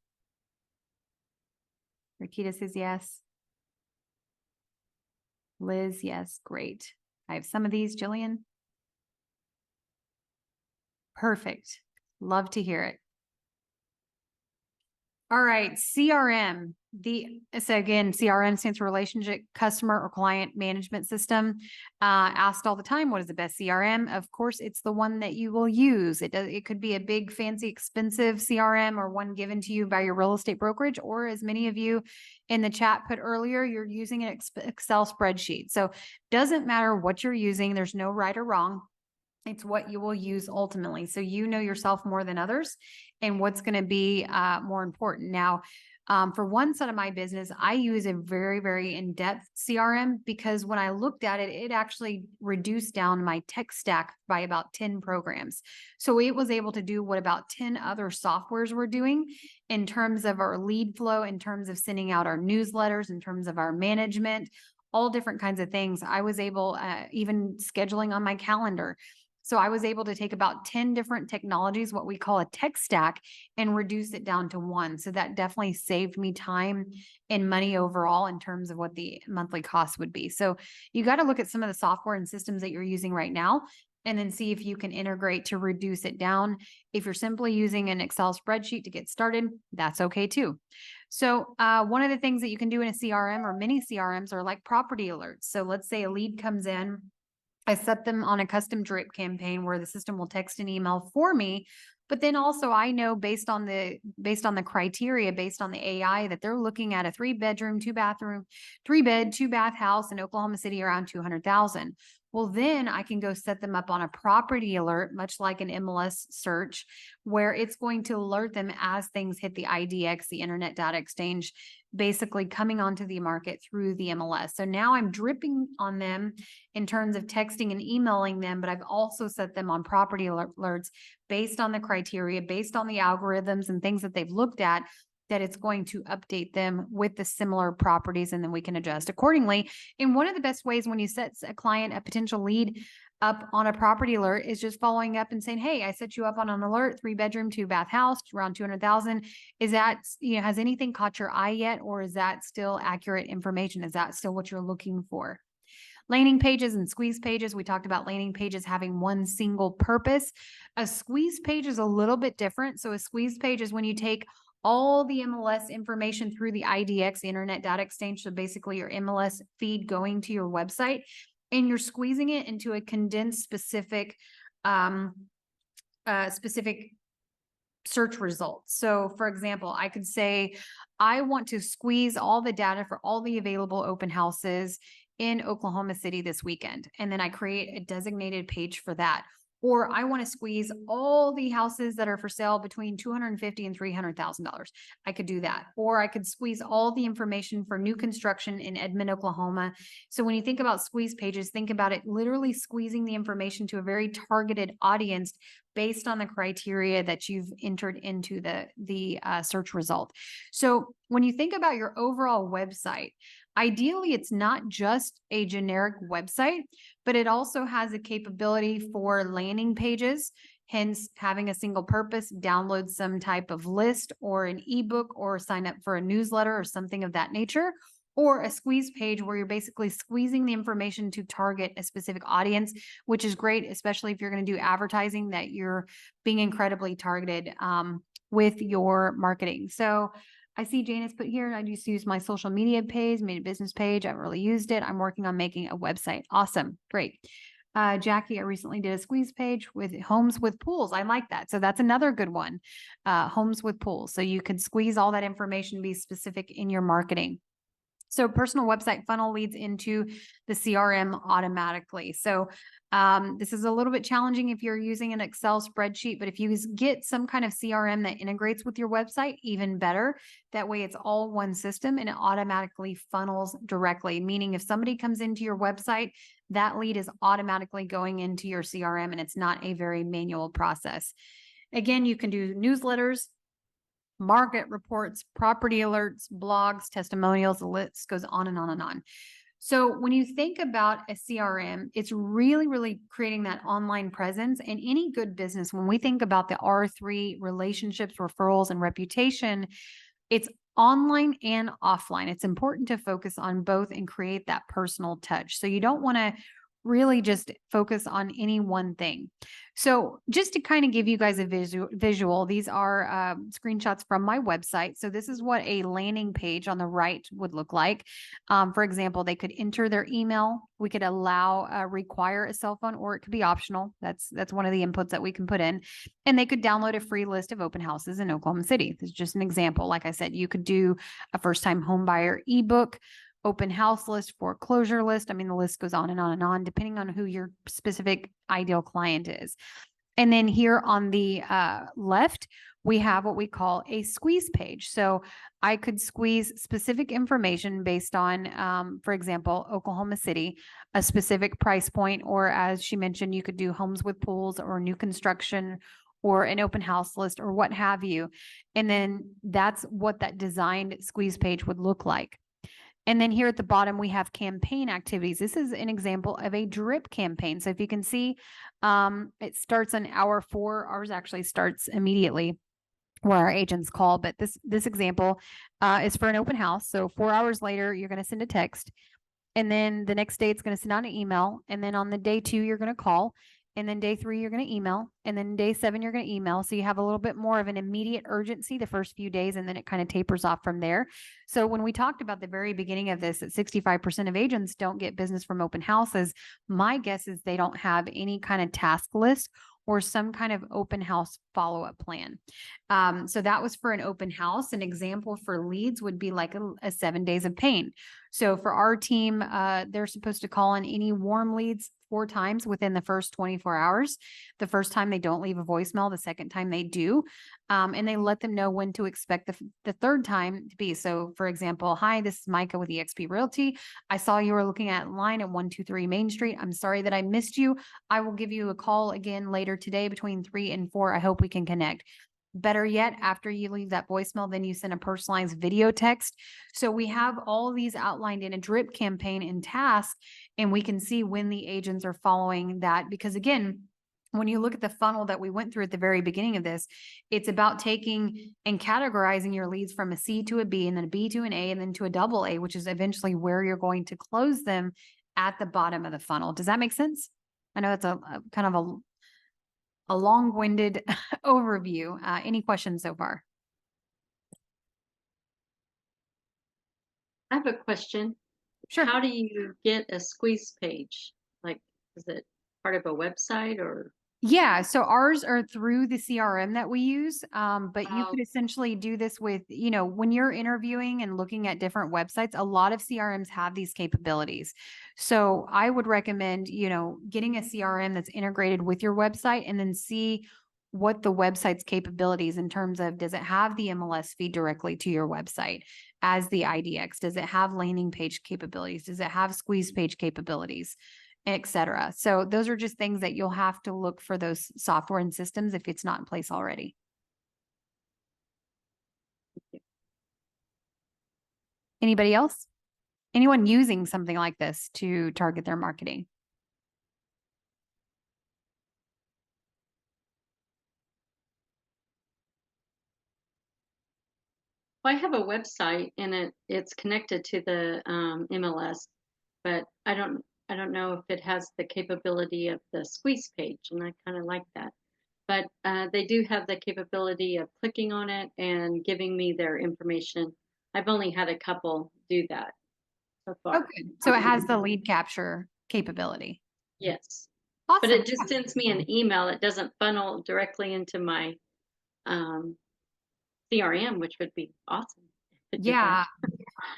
Rakita says yes. Liz, yes. Great. I have some of these, Jillian. Perfect. Love to hear it. All right, CRM. So again, CRM stands for Relationship Customer or Client Management System. Asked all the time, what is the best CRM? Of course, it's the one that you will use. It could be a big, fancy, expensive CRM or one given to you by your real estate brokerage, or as many of you in the chat put earlier, you're using an Excel spreadsheet. So doesn't matter what you're using. There's no right or wrong. It's what you will use ultimately. So you know yourself more than others and what's going to be more important. Now, for one side of my business, I use a very, very in-depth CRM because when I looked at it, it actually reduced down my tech stack by about 10 programs. So it was able to do what about 10 other softwares were doing in terms of our lead flow, in terms of sending out our newsletters, in terms of our management, all different kinds of things. I was able, even scheduling on my calendar. So I was able to take about 10 different technologies, what we call a tech stack, and reduce it down to one. So that definitely saved me time and money overall in terms of what the monthly cost would be. So you got to look at some of the software and systems that you're using right now and then see if you can integrate to reduce it down. If you're simply using an Excel spreadsheet to get started, that's okay too. So one of the things that you can do in a CRM or many CRMs are like property alerts. So let's say a lead comes in. I set them on a custom drip campaign where the system will text and email for me. But then also I know based on the criteria, based on the AI, that they're looking at a 3-bedroom, 2-bathroom, 3-bed, 2-bath house in Oklahoma City around 200,000. Well, then I can go set them up on a property alert, much like an MLS search, where it's going to alert them as things hit the IDX, the Internet Data Exchange, basically coming onto the market through the MLS. So now I'm dripping on them in terms of texting and emailing them, but I've also set them on property alerts based on the criteria, based on the algorithms and things that they've looked at, that it's going to update them with the similar properties, and then we can adjust accordingly. And one of the best ways when you set a client, a potential lead up on a property alert, is just following up and saying, hey, I set you up on an alert, 3-bedroom, 2-bath house, around 200,000. Is that, has anything caught your eye yet? Or is that still accurate information? Is that still what you're looking for? Landing pages and squeeze pages. We talked about landing pages having one single purpose. A squeeze page is a little bit different. So a squeeze page is when you take all the MLS information through the IDX, the Internet Data Exchange. So basically your MLS feed going to your website, and you're squeezing it into a condensed specific search results. So for example, I could say, I want to squeeze all the data for all the available open houses in Oklahoma City this weekend. And then I create a designated page for that. Or I want to squeeze all the houses that are for sale between $250,000 and $300,000. I could do that. Or I could squeeze all the information for new construction in Edmond, Oklahoma. So when you think about squeeze pages, think about it literally squeezing the information to a very targeted audience based on the criteria that you've entered into the search result. So when you think about your overall website, ideally, it's not just a generic website, but it also has a capability for landing pages, hence having a single purpose, download some type of list or an ebook or sign up for a newsletter or something of that nature. or a squeeze page where you're basically squeezing the information to target a specific audience, which is great, especially if you're going to do advertising, that you're being incredibly targeted with your marketing. So I see Janice put here, I just used my social media page, made a business page. I haven't really used it. I'm working on making a website. Awesome. Great. Jackie, I recently did a squeeze page with homes with pools. I like that. So that's another good one. Homes with pools. So you could squeeze all that information, be specific in your marketing. So personal website funnel leads into the CRM automatically. So this is a little bit challenging if you're using an Excel spreadsheet, but if you get some kind of CRM that integrates with your website, even better. That way it's all one system and it automatically funnels directly, meaning if somebody comes into your website, that lead is automatically going into your CRM and it's not a very manual process. Again, you can do newsletters, market reports, property alerts, blogs, testimonials, the list goes on and on and on. So when you think about a CRM, it's really, really creating that online presence. And any good business, when we think about the R3 relationships, referrals, and reputation, it's online and offline. It's important to focus on both and create that personal touch. So you don't want to really just focus on any one thing. So just to kind of give you guys a visual, these are screenshots from my website. So this is what a landing page on the right would look like. For example, they could enter their email. We could require a cell phone, or it could be optional. That's one of the inputs that we can put in. And they could download a free list of open houses in Oklahoma City. This is just an example. Like I said, you could do a first-time home buyer ebook, open house list, foreclosure list. I mean, the list goes on and on and on, depending on who your specific ideal client is. And then here on the left, we have what we call a squeeze page. So I could squeeze specific information based on, for example, Oklahoma City, a specific price point, or as she mentioned, you could do homes with pools or new construction or an open house list or what have you. And then that's what that designed squeeze page would look like. And then here at the bottom, we have campaign activities. This is an example of a drip campaign. So if you can see, it starts on hour 4. Ours actually starts immediately where our agents call. But this example is for an open house. So 4 hours later, you're going to send a text. And then the next day, it's going to send out an email. And then on the day 2, you're going to call. And then day 3, you're going to email. And then day 7, you're going to email. So you have a little bit more of an immediate urgency the first few days, and then it kind of tapers off from there. So when we talked about the very beginning of this, that 65% of agents don't get business from open houses, my guess is they don't have any kind of task list or some kind of open house follow-up plan. So that was for an open house. An example for leads would be like a 7 days of pain. So for our team, they're supposed to call in any warm leads 4 times within the first 24 hours. The first time they don't leave a voicemail, the second time they do. And they let them know when to expect the third time to be. So for example, hi, this is Micah with eXp Realty. I saw you were looking at line at 123 Main Street. I'm sorry that I missed you. I will give you a call again later today between 3 and 4. I hope we can connect. Better yet, after you leave that voicemail, then you send a personalized video text. So we have all of these outlined in a drip campaign in task, and we can see when the agents are following that. Because again, when you look at the funnel that we went through at the very beginning of this, it's about taking and categorizing your leads from a C to a B, and then a B to an A, and then to a double A, which is eventually where you're going to close them at the bottom of the funnel. Does that make sense? I know it's a kind of a long-winded overview. Any questions so far? I have a question. Sure. How do you get a squeeze page? Like, is it part of a website or? Yeah, so ours are through the CRM that we use, but you could Oh. essentially do this with, when you're interviewing and looking at different websites, a lot of CRMs have these capabilities. So I would recommend, getting a CRM that's integrated with your website and then see what the website's capabilities in terms of, does it have the MLS feed directly to your website as the IDX? Does it have landing page capabilities? Does it have squeeze page capabilities? Etc. So those are just things that you'll have to look for, those software and systems, if it's not in place already. Anybody else? Anyone using something like this to target their marketing? Well, I have a website and it's connected to the MLS, but I don't know if it has the capability of the squeeze page, and I kind of like that. But they do have the capability of clicking on it and giving me their information. I've only had a couple do that so far. Okay, so it has the lead capture capability. Yes. Awesome. But it just sends me an email. It doesn't funnel directly into my CRM, which would be awesome. if it did that. Yeah.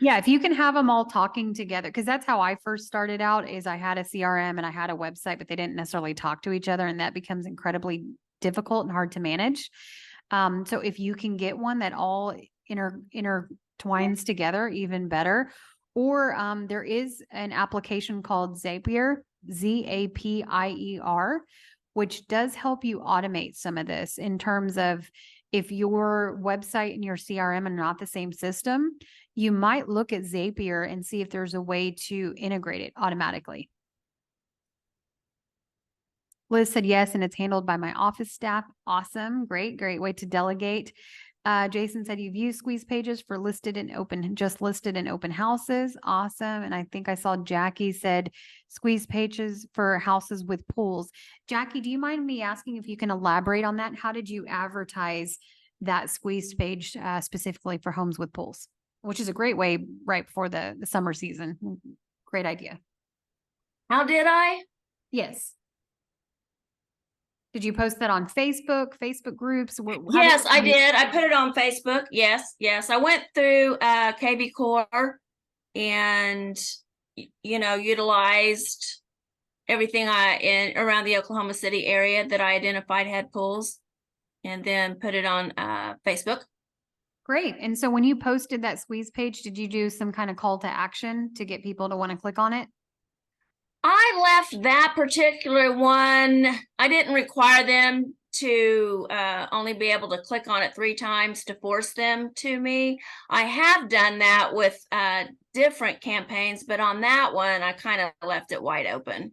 Yeah. If you can have them all talking together, because that's how I first started out is I had a CRM and I had a website, but they didn't necessarily talk to each other. And that becomes incredibly difficult and hard to manage. So if you can get one that all intertwines together, even better. Or there is an application called Zapier, Zapier, which does help you automate some of this in terms of if your website and your CRM are not the same system, you might look at Zapier and see if there's a way to integrate it automatically. Liz said yes, and it's handled by my office staff. Awesome. Great way to delegate. Jason said you've used squeeze pages for just listed in open houses. Awesome. And I think I saw Jackie said squeeze pages for houses with pools. Jackie, do you mind me asking if you can elaborate on that? How did you advertise that squeeze page specifically for homes with pools? Which is a great way right before the summer season. Great idea. How did I? Yes. Did you post that on Facebook groups? Yes, I did. I put it on Facebook. Yes. I went through KB Core and utilized everything in around the Oklahoma City area that I identified had pools, and then put it on Facebook. Great. And so when you posted that squeeze page, did you do some kind of call to action to get people to want to click on it? I left that particular one. I didn't require them to only be able to click on it 3 times to force them to me. I have done that with different campaigns, but on that one, I kind of left it wide open.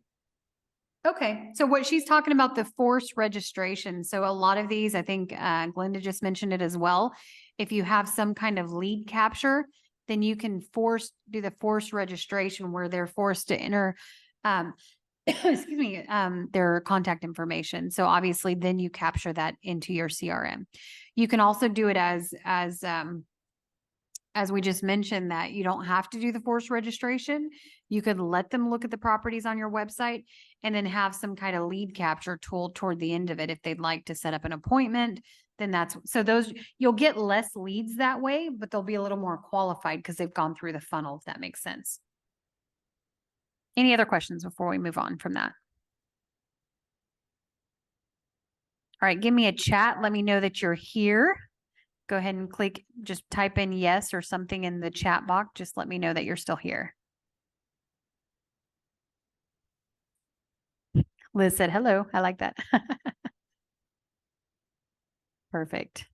Okay. So what she's talking about, the forced registration. So a lot of these, I think Glenda just mentioned it as well. If you have some kind of lead capture, then you can do the forced registration where they're forced to enter excuse me, their contact information. So obviously then you capture that into your CRM. You can also do it as we just mentioned, that you don't have to do the forced registration. You could let them look at the properties on your website and then have some kind of lead capture tool toward the end of it. If they'd like to set up an appointment, then you'll get less leads that way, but they'll be a little more qualified because they've gone through the funnel, if that makes sense. Any other questions before we move on from that? All right, give me a chat. Let me know that you're here. Go ahead and just type in yes or something in the chat box. Just let me know that you're still here. Liz said, hello. I like that. Perfect.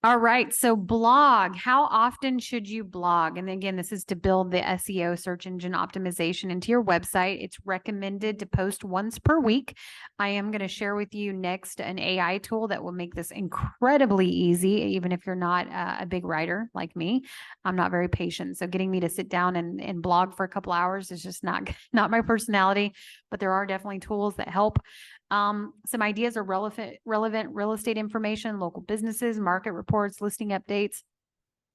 All right. So blog, how often should you blog? And again, this is to build the SEO, search engine optimization, into your website. It's recommended to post once per week. I am going to share with you next an AI tool that will make this incredibly easy, even if you're not a big writer like me. I'm not very patient. So getting me to sit down and blog for a couple hours is just not my personality, but there are definitely tools that help. Some ideas are relevant real estate information, local businesses, market reports, listing updates.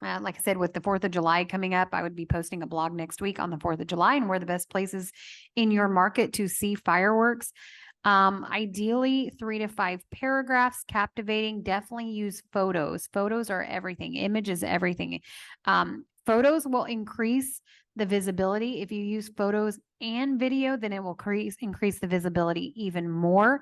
Like I said, with the 4th of July coming up, I would be posting a blog next week on the 4th of July and where the best places in your market to see fireworks. Ideally 3 to 5 paragraphs, captivating. Definitely use photos. Photos are everything. Image is everything. Photos will increase the visibility. If you use photos and video, then it will increase the visibility even more.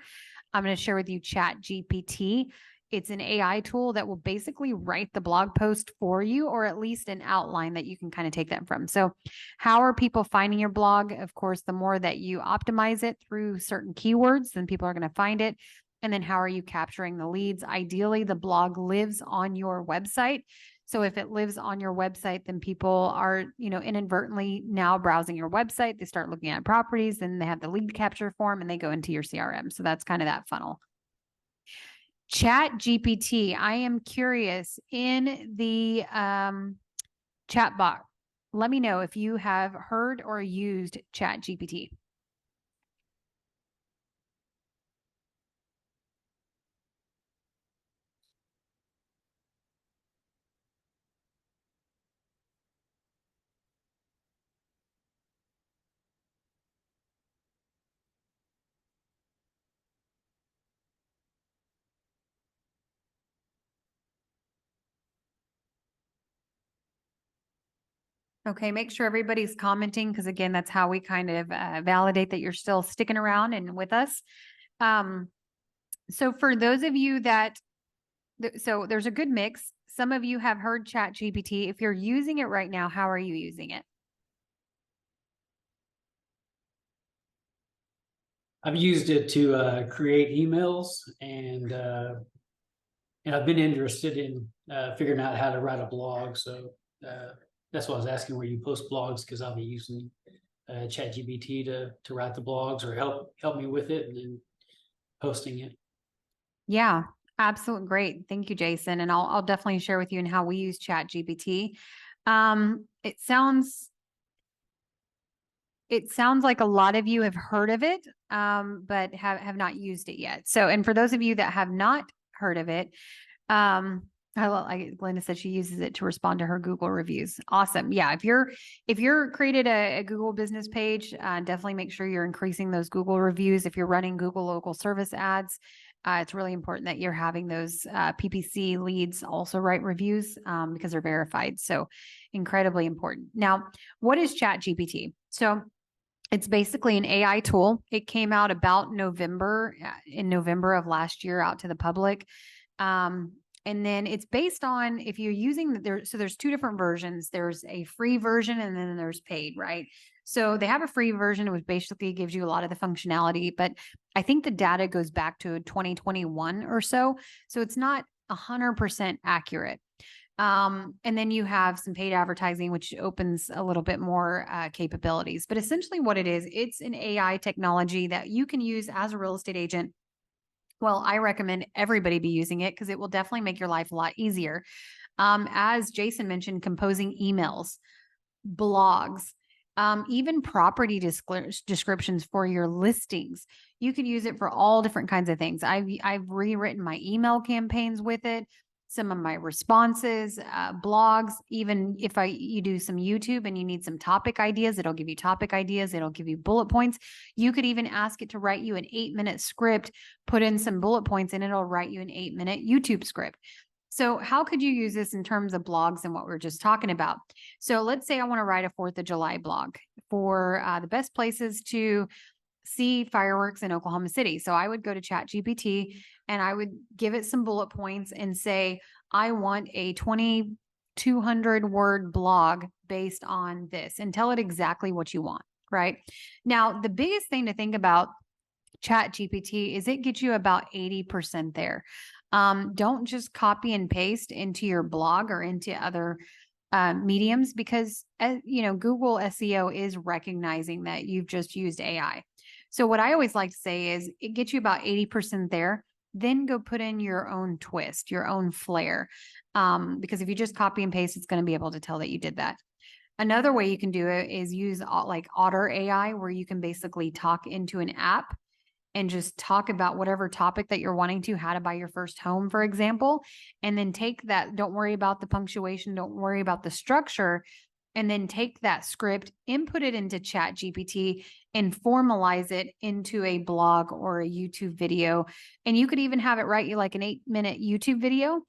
I'm going to share with you Chat GPT. It's an AI tool that will basically write the blog post for you, or at least an outline that you can kind of take that from. So how are people finding your blog? Of course, the more that you optimize it through certain keywords, then people are going to find it. And then how are you capturing the leads? Ideally, the blog lives on your website. So if it lives on your website, then people are, inadvertently now browsing your website. They start looking at properties, then they have the lead capture form and they go into your CRM. So that's kind of that funnel. Chat GPT. I am curious in the chat box. Let me know if you have heard or used Chat GPT. Okay, make sure everybody's commenting because again, that's how we kind of validate that you're still sticking around and with us. So for those of you that, so there's a good mix. Some of you have heard Chat GPT. If you're using it right now, how are you using it? I've used it to create emails, and I've been interested in figuring out how to write a blog. So that's why I was asking where you post blogs, because I'll be using ChatGPT to write the blogs or help me with it, and then posting it. Yeah, absolutely great. Thank you, Jason. And I'll definitely share with you and how we use Chat GPT. It sounds like a lot of you have heard of it, but have not used it yet. So, and for those of you that have not heard of it, Glenda said she uses it to respond to her Google reviews. Awesome. Yeah. If you're created a Google business page, definitely make sure you're increasing those Google reviews. If you're running Google local service ads, it's really important that you're having those PPC leads also write reviews because they're verified. So incredibly important. Now, what is Chat GPT? So it's basically an AI tool. It came out about in November of last year out to the public. And then it's based on if you're using so there's two different versions. There's a free version and then there's paid, right? So they have a free version, which basically gives you a lot of the functionality, but I think the data goes back to 2021 or so. So it's not 100% accurate. And then you have some paid advertising, which opens a little bit more capabilities. But essentially what it is, it's an AI technology that you can use as a real estate agent. Well, I recommend everybody be using it because it will definitely make your life a lot easier. As Jason mentioned, composing emails, blogs, even property descriptions for your listings. You could use it for all different kinds of things. I've rewritten my email campaigns with it, some of my responses, blogs. Even if you do some YouTube and you need some topic ideas, it'll give you topic ideas. It'll give you bullet points. You could even ask it to write you an 8-minute script, put in some bullet points, and it'll write you an 8-minute YouTube script. So how could you use this in terms of blogs and what we we're just talking about? So let's say I want to write a 4th of July blog for the best places to see fireworks in Oklahoma City. So I would go to Chat GPT and I would give it some bullet points and say, I want a 2,200 word blog based on this, and tell it exactly what you want, right? Now, the biggest thing to think about Chat GPT is it gets you about 80% there. Don't just copy and paste into your blog or into other mediums because, Google SEO is recognizing that you've just used AI. So what I always like to say is it gets you about 80% there, then go put in your own twist, your own flair. Because if you just copy and paste, it's going to be able to tell that you did that. Another way you can do it is use like Otter AI, where you can basically talk into an app and just talk about whatever topic that you're wanting to, how to buy your first home, for example, and then take that, don't worry about the punctuation, don't worry about the structure, and then take that script, input it into Chat GPT and formalize it into a blog or a YouTube video. And you could even have it write you like an 8-minute YouTube video,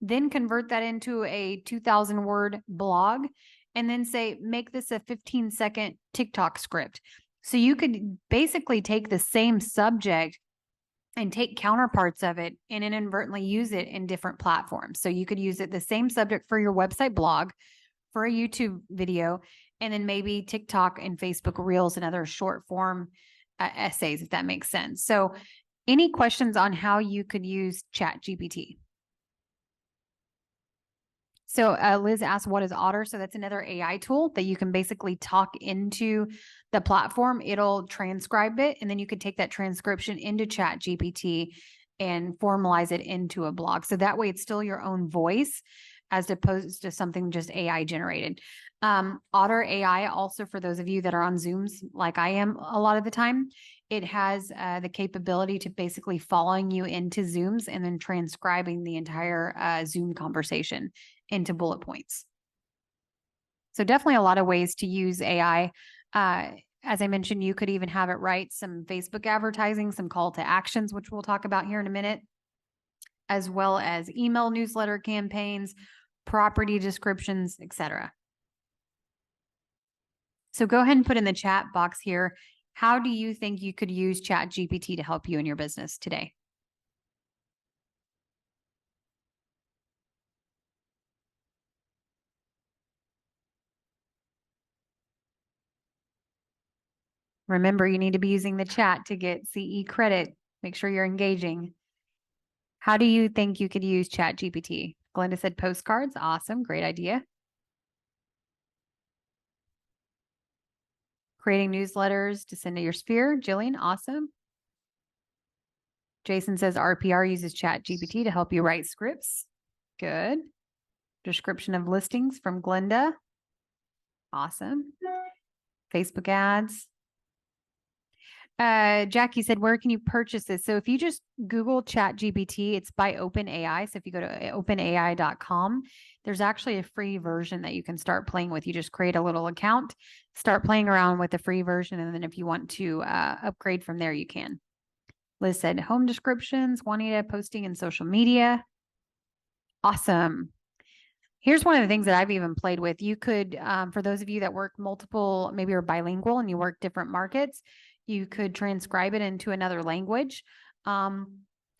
then convert that into a 2,000 word blog, and then say, make this a 15-second TikTok script. So you could basically take the same subject and take counterparts of it and inadvertently use it in different platforms. So you could use it the same subject for your website blog, for a YouTube video, and then maybe TikTok and Facebook Reels and other short form essays, if that makes sense. So any questions on how you could use Chat GPT? So Liz asked, what is Otter? So that's another AI tool that you can basically talk into the platform. It'll transcribe it, and then you could take that transcription into Chat GPT and formalize it into a blog. So that way it's still your own voice as opposed to something just AI generated. Otter AI, also for those of you that are on Zooms, like I am a lot of the time, it has the capability to basically following you into Zooms and then transcribing the entire Zoom conversation into bullet points. So definitely a lot of ways to use AI. As I mentioned, you could even have it write some Facebook advertising, some call to actions, which we'll talk about here in a minute, as well as email newsletter campaigns, property descriptions, etc. So go ahead and put in the chat box here, how do you think you could use ChatGPT to help you in your business today? Remember, you need to be using the chat to get CE credit. Make sure you're engaging. How do you think you could use ChatGPT? Glenda said postcards. Awesome. Great idea. Creating newsletters to send to your sphere. Jillian, awesome. Jason says RPR uses ChatGPT to help you write scripts. Good. Description of listings from Glenda. Awesome. Facebook ads. Jackie said, where can you purchase this? So if you just Google ChatGPT, it's by OpenAI. So if you go to openai.com, there's actually a free version that you can start playing with. You just create a little account, start playing around with the free version. And then if you want to upgrade from there, you can. Liz said, home descriptions, Juanita posting in social media. Awesome. Here's one of the things that I've even played with. You could, for those of you that work multiple, maybe you're bilingual and you work different markets, you could transcribe it into another language.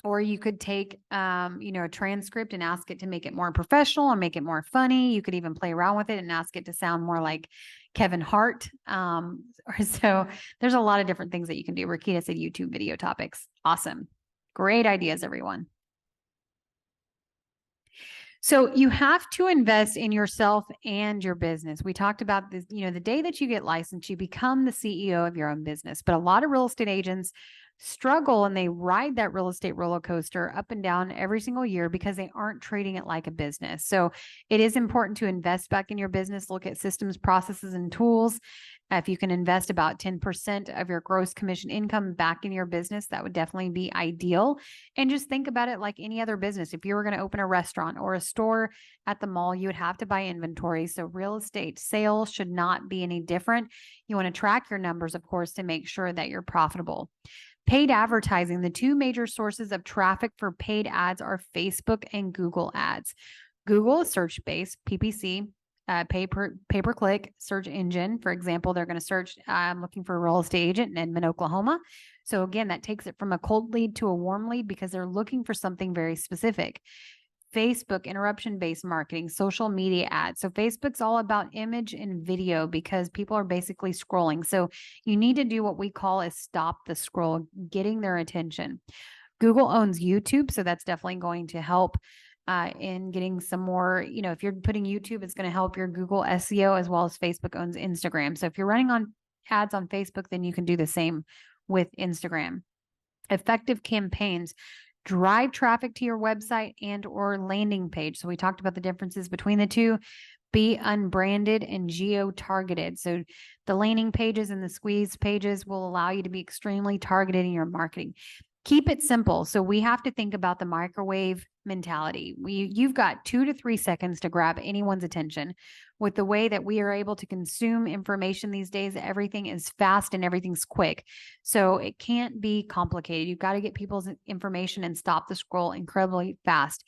Or you could take, a transcript and ask it to make it more professional and make it more funny. You could even play around with it and ask it to sound more like Kevin Hart. So there's a lot of different things that you can do. Rakita said YouTube video topics. Awesome. Great ideas, everyone. So you have to invest in yourself and your business. We talked about this, the day that you get licensed, you become the CEO of your own business. But a lot of real estate agents struggle and they ride that real estate roller coaster up and down every single year because they aren't treating it like a business. So it is important to invest back in your business, look at systems, processes, and tools. If you can invest about 10% of your gross commission income back in your business, that would definitely be ideal. And just think about it like any other business. If you were going to open a restaurant or a store at the mall, you would have to buy inventory. So real estate sales should not be any different. You want to track your numbers, of course, to make sure that you're profitable. Paid advertising, the two major sources of traffic for paid ads are Facebook and Google ads. Google is search-based, PPC, pay-per-click search engine. For example, they're going to search, I'm looking for a real estate agent in Edmond, Oklahoma. So again, that takes it from a cold lead to a warm lead because they're looking for something very specific. Facebook, interruption-based marketing, social media ads. So Facebook's all about image and video because people are basically scrolling. So you need to do what we call a stop the scroll, getting their attention. Google owns YouTube, so that's definitely going to help in getting some more, if you're putting YouTube, it's going to help your Google SEO as well as Facebook owns Instagram. So if you're running on ads on Facebook, then you can do the same with Instagram. Effective campaigns drive traffic to your website and or landing page. So we talked about the differences between the two. Be unbranded and geo-targeted. So the landing pages and the squeeze pages will allow you to be extremely targeted in your marketing. Keep it simple. So we have to think about the microwave mentality. You've got 2 to 3 seconds to grab anyone's attention. With the way that we are able to consume information these days, everything is fast and everything's quick. So it can't be complicated. You've got to get people's information and stop the scroll incredibly fast.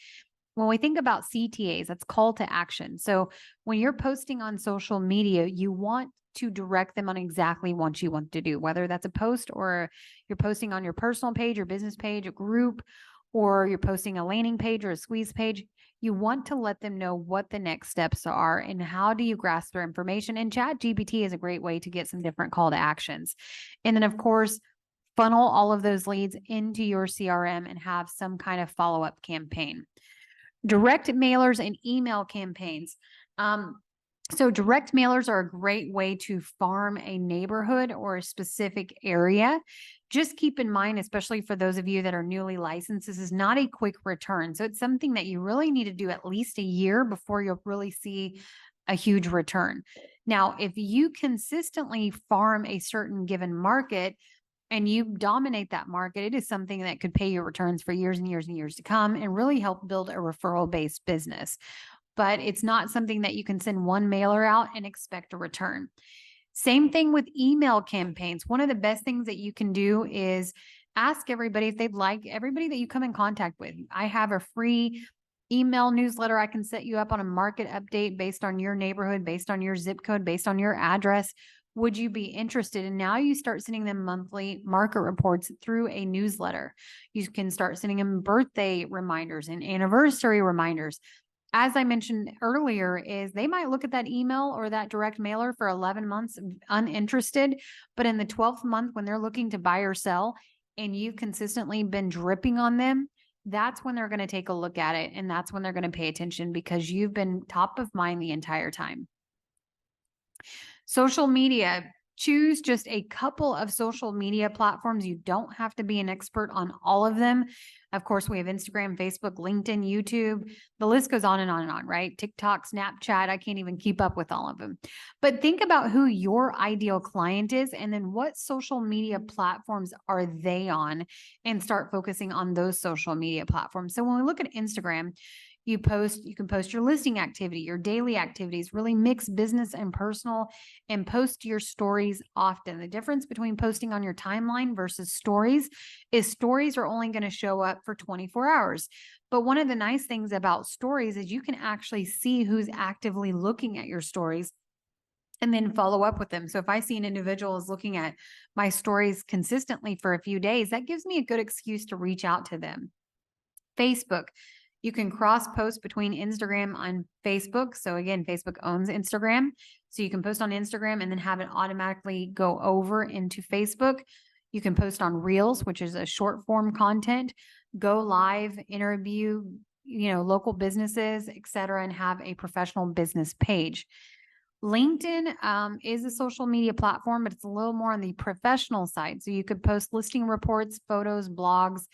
When we think about CTAs, that's call to action. So when you're posting on social media, you want to direct them on exactly what you want to do, whether that's a post or you're posting on your personal page, your business page, a group, or you're posting a landing page or a squeeze page. You want to let them know what the next steps are and how do you grasp their information. And ChatGPT is a great way to get some different call to actions. And then, of course, funnel all of those leads into your CRM and have some kind of follow-up campaign. Direct mailers and email campaigns. So direct mailers are a great way to farm a neighborhood or a specific area. Just keep in mind, especially for those of you that are newly licensed, this is not a quick return. So it's something that you really need to do at least a year before you'll really see a huge return. Now, if you consistently farm a certain given market and you dominate that market, it is something that could pay you returns for years and years and years to come and really help build a referral-based business. But it's not something that you can send one mailer out and expect a return. Same thing with email campaigns. One of the best things that you can do is ask everybody if they'd like, everybody that you come in contact with. I have a free email newsletter. I can set you up on a market update based on your neighborhood, based on your zip code, based on your address. Would you be interested? And now you start sending them monthly market reports through a newsletter. You can start sending them birthday reminders and anniversary reminders. As I mentioned earlier, is they might look at that email or that direct mailer for 11 months uninterested, but in the 12th month when they're looking to buy or sell and you've consistently been dripping on them, that's when they're going to take a look at it. And that's when they're going to pay attention because you've been top of mind the entire time. Social media. Choose just a couple of social media platforms. You don't have to be an expert on all of them. Of course, we have Instagram, Facebook, LinkedIn, YouTube. The list goes on and on and on, right? TikTok, Snapchat. I can't even keep up with all of them. But think about who your ideal client is and then what social media platforms are they on and start focusing on those social media platforms. So when we look at Instagram, you can post your listing activity, your daily activities, really mix business and personal and post your stories often. The difference between posting on your timeline versus stories is stories are only going to show up for 24 hours. But one of the nice things about stories is you can actually see who's actively looking at your stories and then follow up with them. So if I see an individual is looking at my stories consistently for a few days, that gives me a good excuse to reach out to them. Facebook. You can cross post between Instagram and Facebook. So again, Facebook owns Instagram. So you can post on Instagram and then have it automatically go over into Facebook. You can post on Reels, which is a short form content, go live, interview, local businesses, etc., and have a professional business page. LinkedIn is a social media platform, but it's a little more on the professional side. So you could post listing reports, photos, blogs,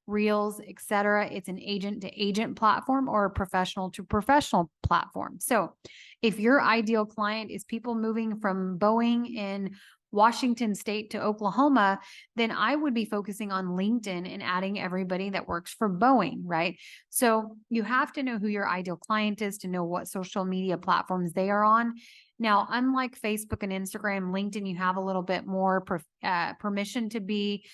Reels, etc. It's an agent to agent platform or a professional to professional platform. So if your ideal client is people moving from Boeing in Washington State to Oklahoma, then I would be focusing on LinkedIn and adding everybody that works for Boeing, right? So you have to know who your ideal client is to know what social media platforms they are on. Now, unlike Facebook and Instagram, LinkedIn, you have a little bit more permission to be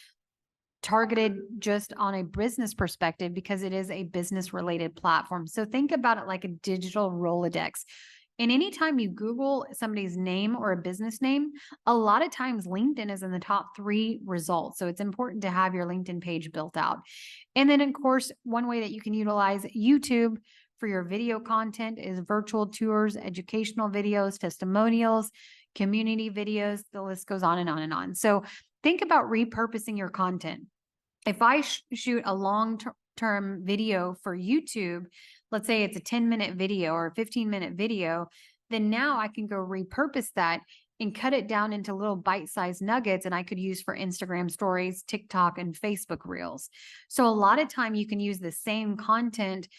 targeted just on a business perspective because it is a business related platform. So think about it like a digital Rolodex. And anytime you Google somebody's name or a business name, a lot of times LinkedIn is in the top 3 results. So it's important to have your LinkedIn page built out. And then of course, one way that you can utilize YouTube for your video content is virtual tours, educational videos, testimonials, community videos. The list goes on and on and on. So think about repurposing your content. If I shoot a long-term video for YouTube, let's say it's a 10-minute video or a 15-minute video, then now I can go repurpose that and cut it down into little bite-sized nuggets and I could use for Instagram stories, TikTok, and Facebook Reels. So a lot of time you can use the same content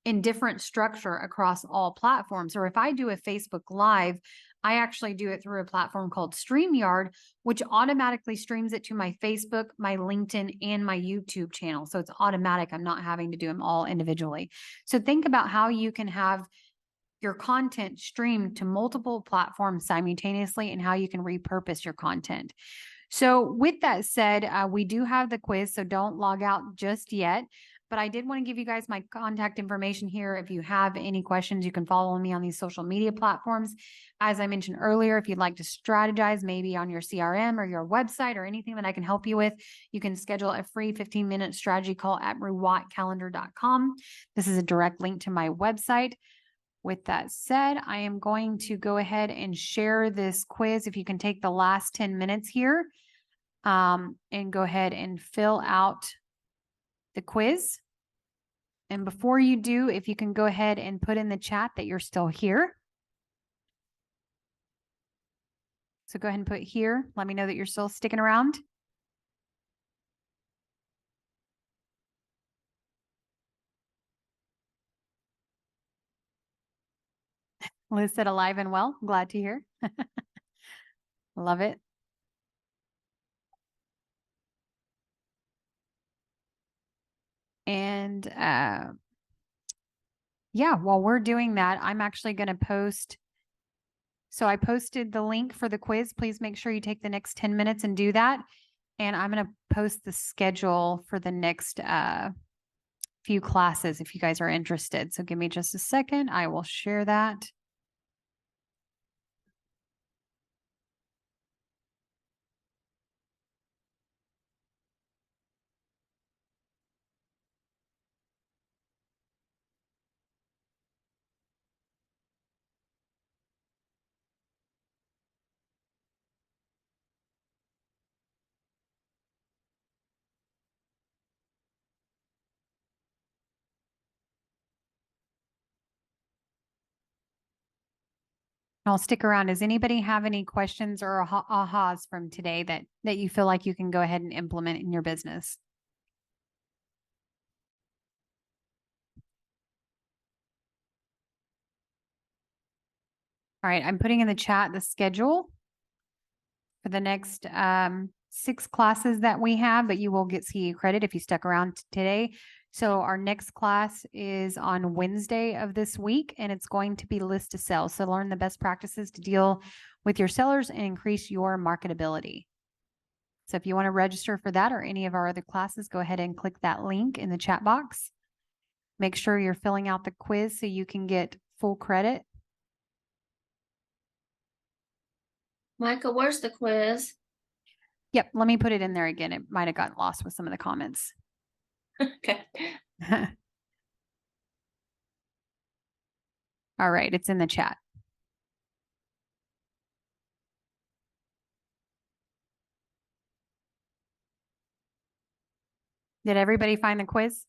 in different structure across all platforms. Or if I do a Facebook Live, I actually do it through a platform called StreamYard, which automatically streams it to my Facebook, my LinkedIn, and my YouTube channel. So it's automatic. I'm not having to do them all individually. So think about how you can have your content streamed to multiple platforms simultaneously and how you can repurpose your content. So with that said, we do have the quiz, so don't log out just yet. But I did want to give you guys my contact information here. If you have any questions, you can follow me on these social media platforms. As I mentioned earlier, if you'd like to strategize maybe on your CRM or your website or anything that I can help you with, you can schedule a free 15-minute strategy call at ruwattcalendar.com. This is a direct link to my website. With that said, I am going to go ahead and share this quiz. If you can take the last 10 minutes here and go ahead and fill out the quiz. And before you do, if you can go ahead and put in the chat that you're still here. So go ahead and put here. Let me know that you're still sticking around. Liz said alive and well. Glad to hear. Love it. And yeah, while we're doing that, I'm actually going to post. So I posted the link for the quiz. Please make sure you take the next 10 minutes and do that. And I'm going to post the schedule for the next few classes if you guys are interested. So give me just a second. I will share that. I'll stick around. Does anybody have any questions or ahas from today that you feel like you can go ahead and implement in your business? All right, I'm putting in the chat the schedule for the next 6 classes that we have, but you will get CE credit if you stuck around today. So our next class is on Wednesday of this week, and it's going to be list to sell. So learn the best practices to deal with your sellers and increase your marketability. So if you want to register for that or any of our other classes, go ahead and click that link in the chat box. Make sure you're filling out the quiz so you can get full credit. Michael, where's the quiz? Yep, let me put it in there again. It might have gotten lost with some of the comments. Okay. All right, it's in the chat. Did everybody find the quiz?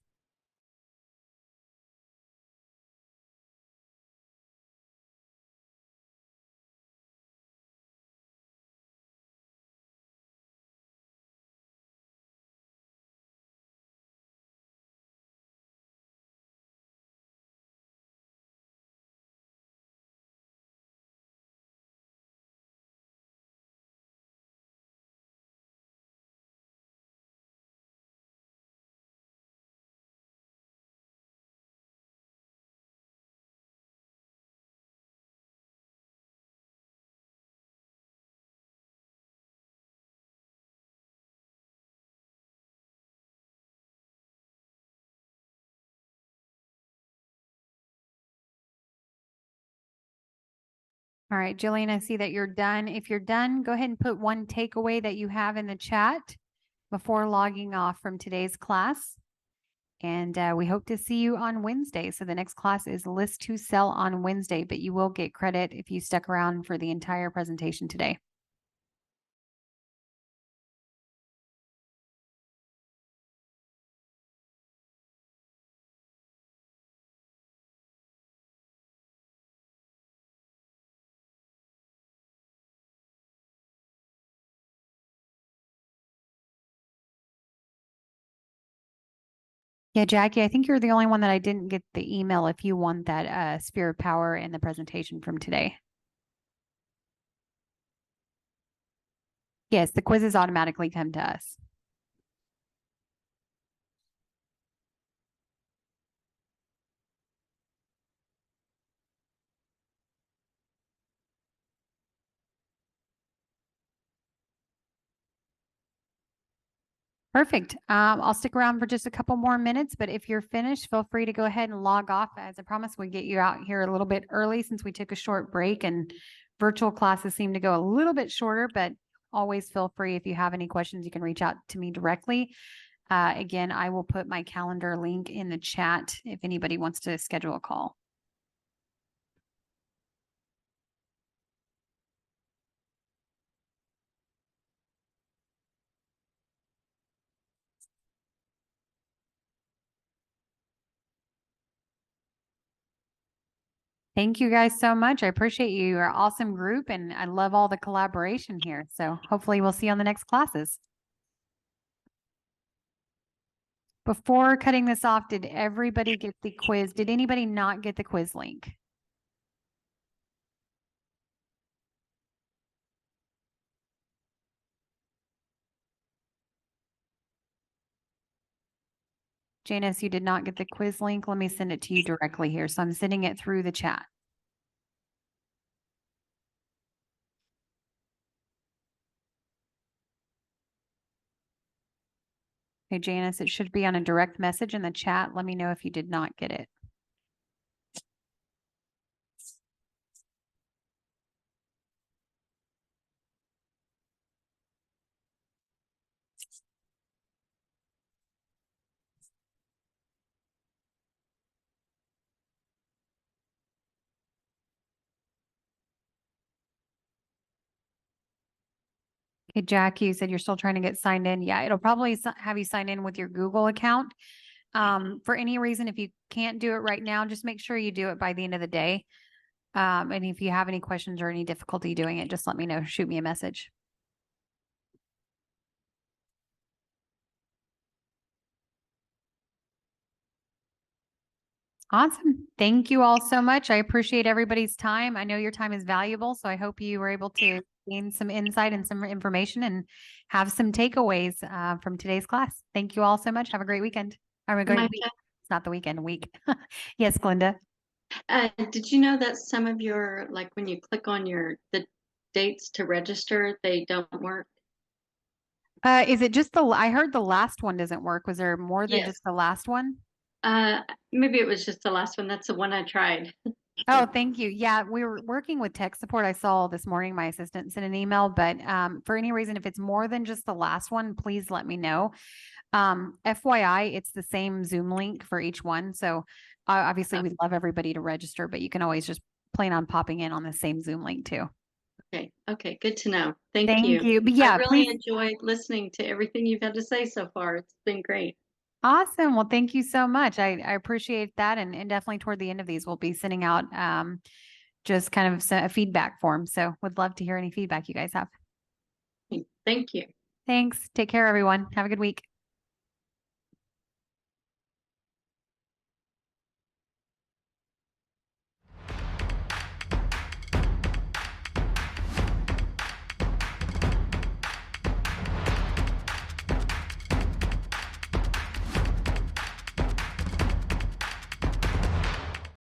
All right, Jillian, I see that you're done. If you're done, go ahead and put one takeaway that you have in the chat before logging off from today's class. And we hope to see you on Wednesday. So the next class is list to sell on Wednesday, but you will get credit if you stuck around for the entire presentation today. Yeah, Jackie, I think you're the only one that I didn't get the email if you want that Sphere of Power in the presentation from today. Yes, the quizzes automatically come to us. Perfect. I'll stick around for just a couple more minutes, but if you're finished, feel free to go ahead and log off. As I promised, we get you out here a little bit early since we took a short break, and virtual classes seem to go a little bit shorter, but always feel free. If you have any questions, you can reach out to me directly. Again, I will put my calendar link in the chat if anybody wants to schedule a call. Thank you guys so much. I appreciate you. You're an awesome group and I love all the collaboration here. So hopefully we'll see you on the next classes. Before cutting this off, did everybody get the quiz? Did anybody not get the quiz link? Janice, you did not get the quiz link. Let me send it to you directly here. So I'm sending it through the chat. Okay, Janice, it should be on a direct message in the chat. Let me know if you did not get it. Okay, Jack, you said you're still trying to get signed in. Yeah, it'll probably have you sign in with your Google account. For any reason, if you can't do it right now, just make sure you do it by the end of the day. And if you have any questions or any difficulty doing it, just let me know. Shoot me a message. Awesome. Thank you all so much. I appreciate everybody's time. I know your time is valuable, so I hope you were able to gain some insight and some information and have some takeaways from today's class. Thank you all so much. Have a great weekend. I'm going to It's not the weekend, week. Yes, Glenda. Did you know that some of your, like when you click on the dates to register, they don't work? Is it just I heard the last one doesn't work. Was there more than Yes. just the last one? Maybe it was just the last one. That's the one I tried. Oh, thank you. Yeah, we were working with tech support. I saw this morning my assistant sent an email, but for any reason, if it's more than just the last one, please let me know. FYI, it's the same Zoom link for each one. So obviously we'd love everybody to register, but you can always just plan on popping in on the same Zoom link too. Okay. Okay. Good to know. Thank Thank you. you. But yeah, I really please. enjoyed listening to everything you've had to say so far. It's been great. Awesome. Well, thank you so much. I appreciate that. And definitely toward the end of these, we'll be sending out just kind of a feedback form. So would love to hear any feedback you guys have. Thank you. Thanks. Take care, everyone. Have a good week.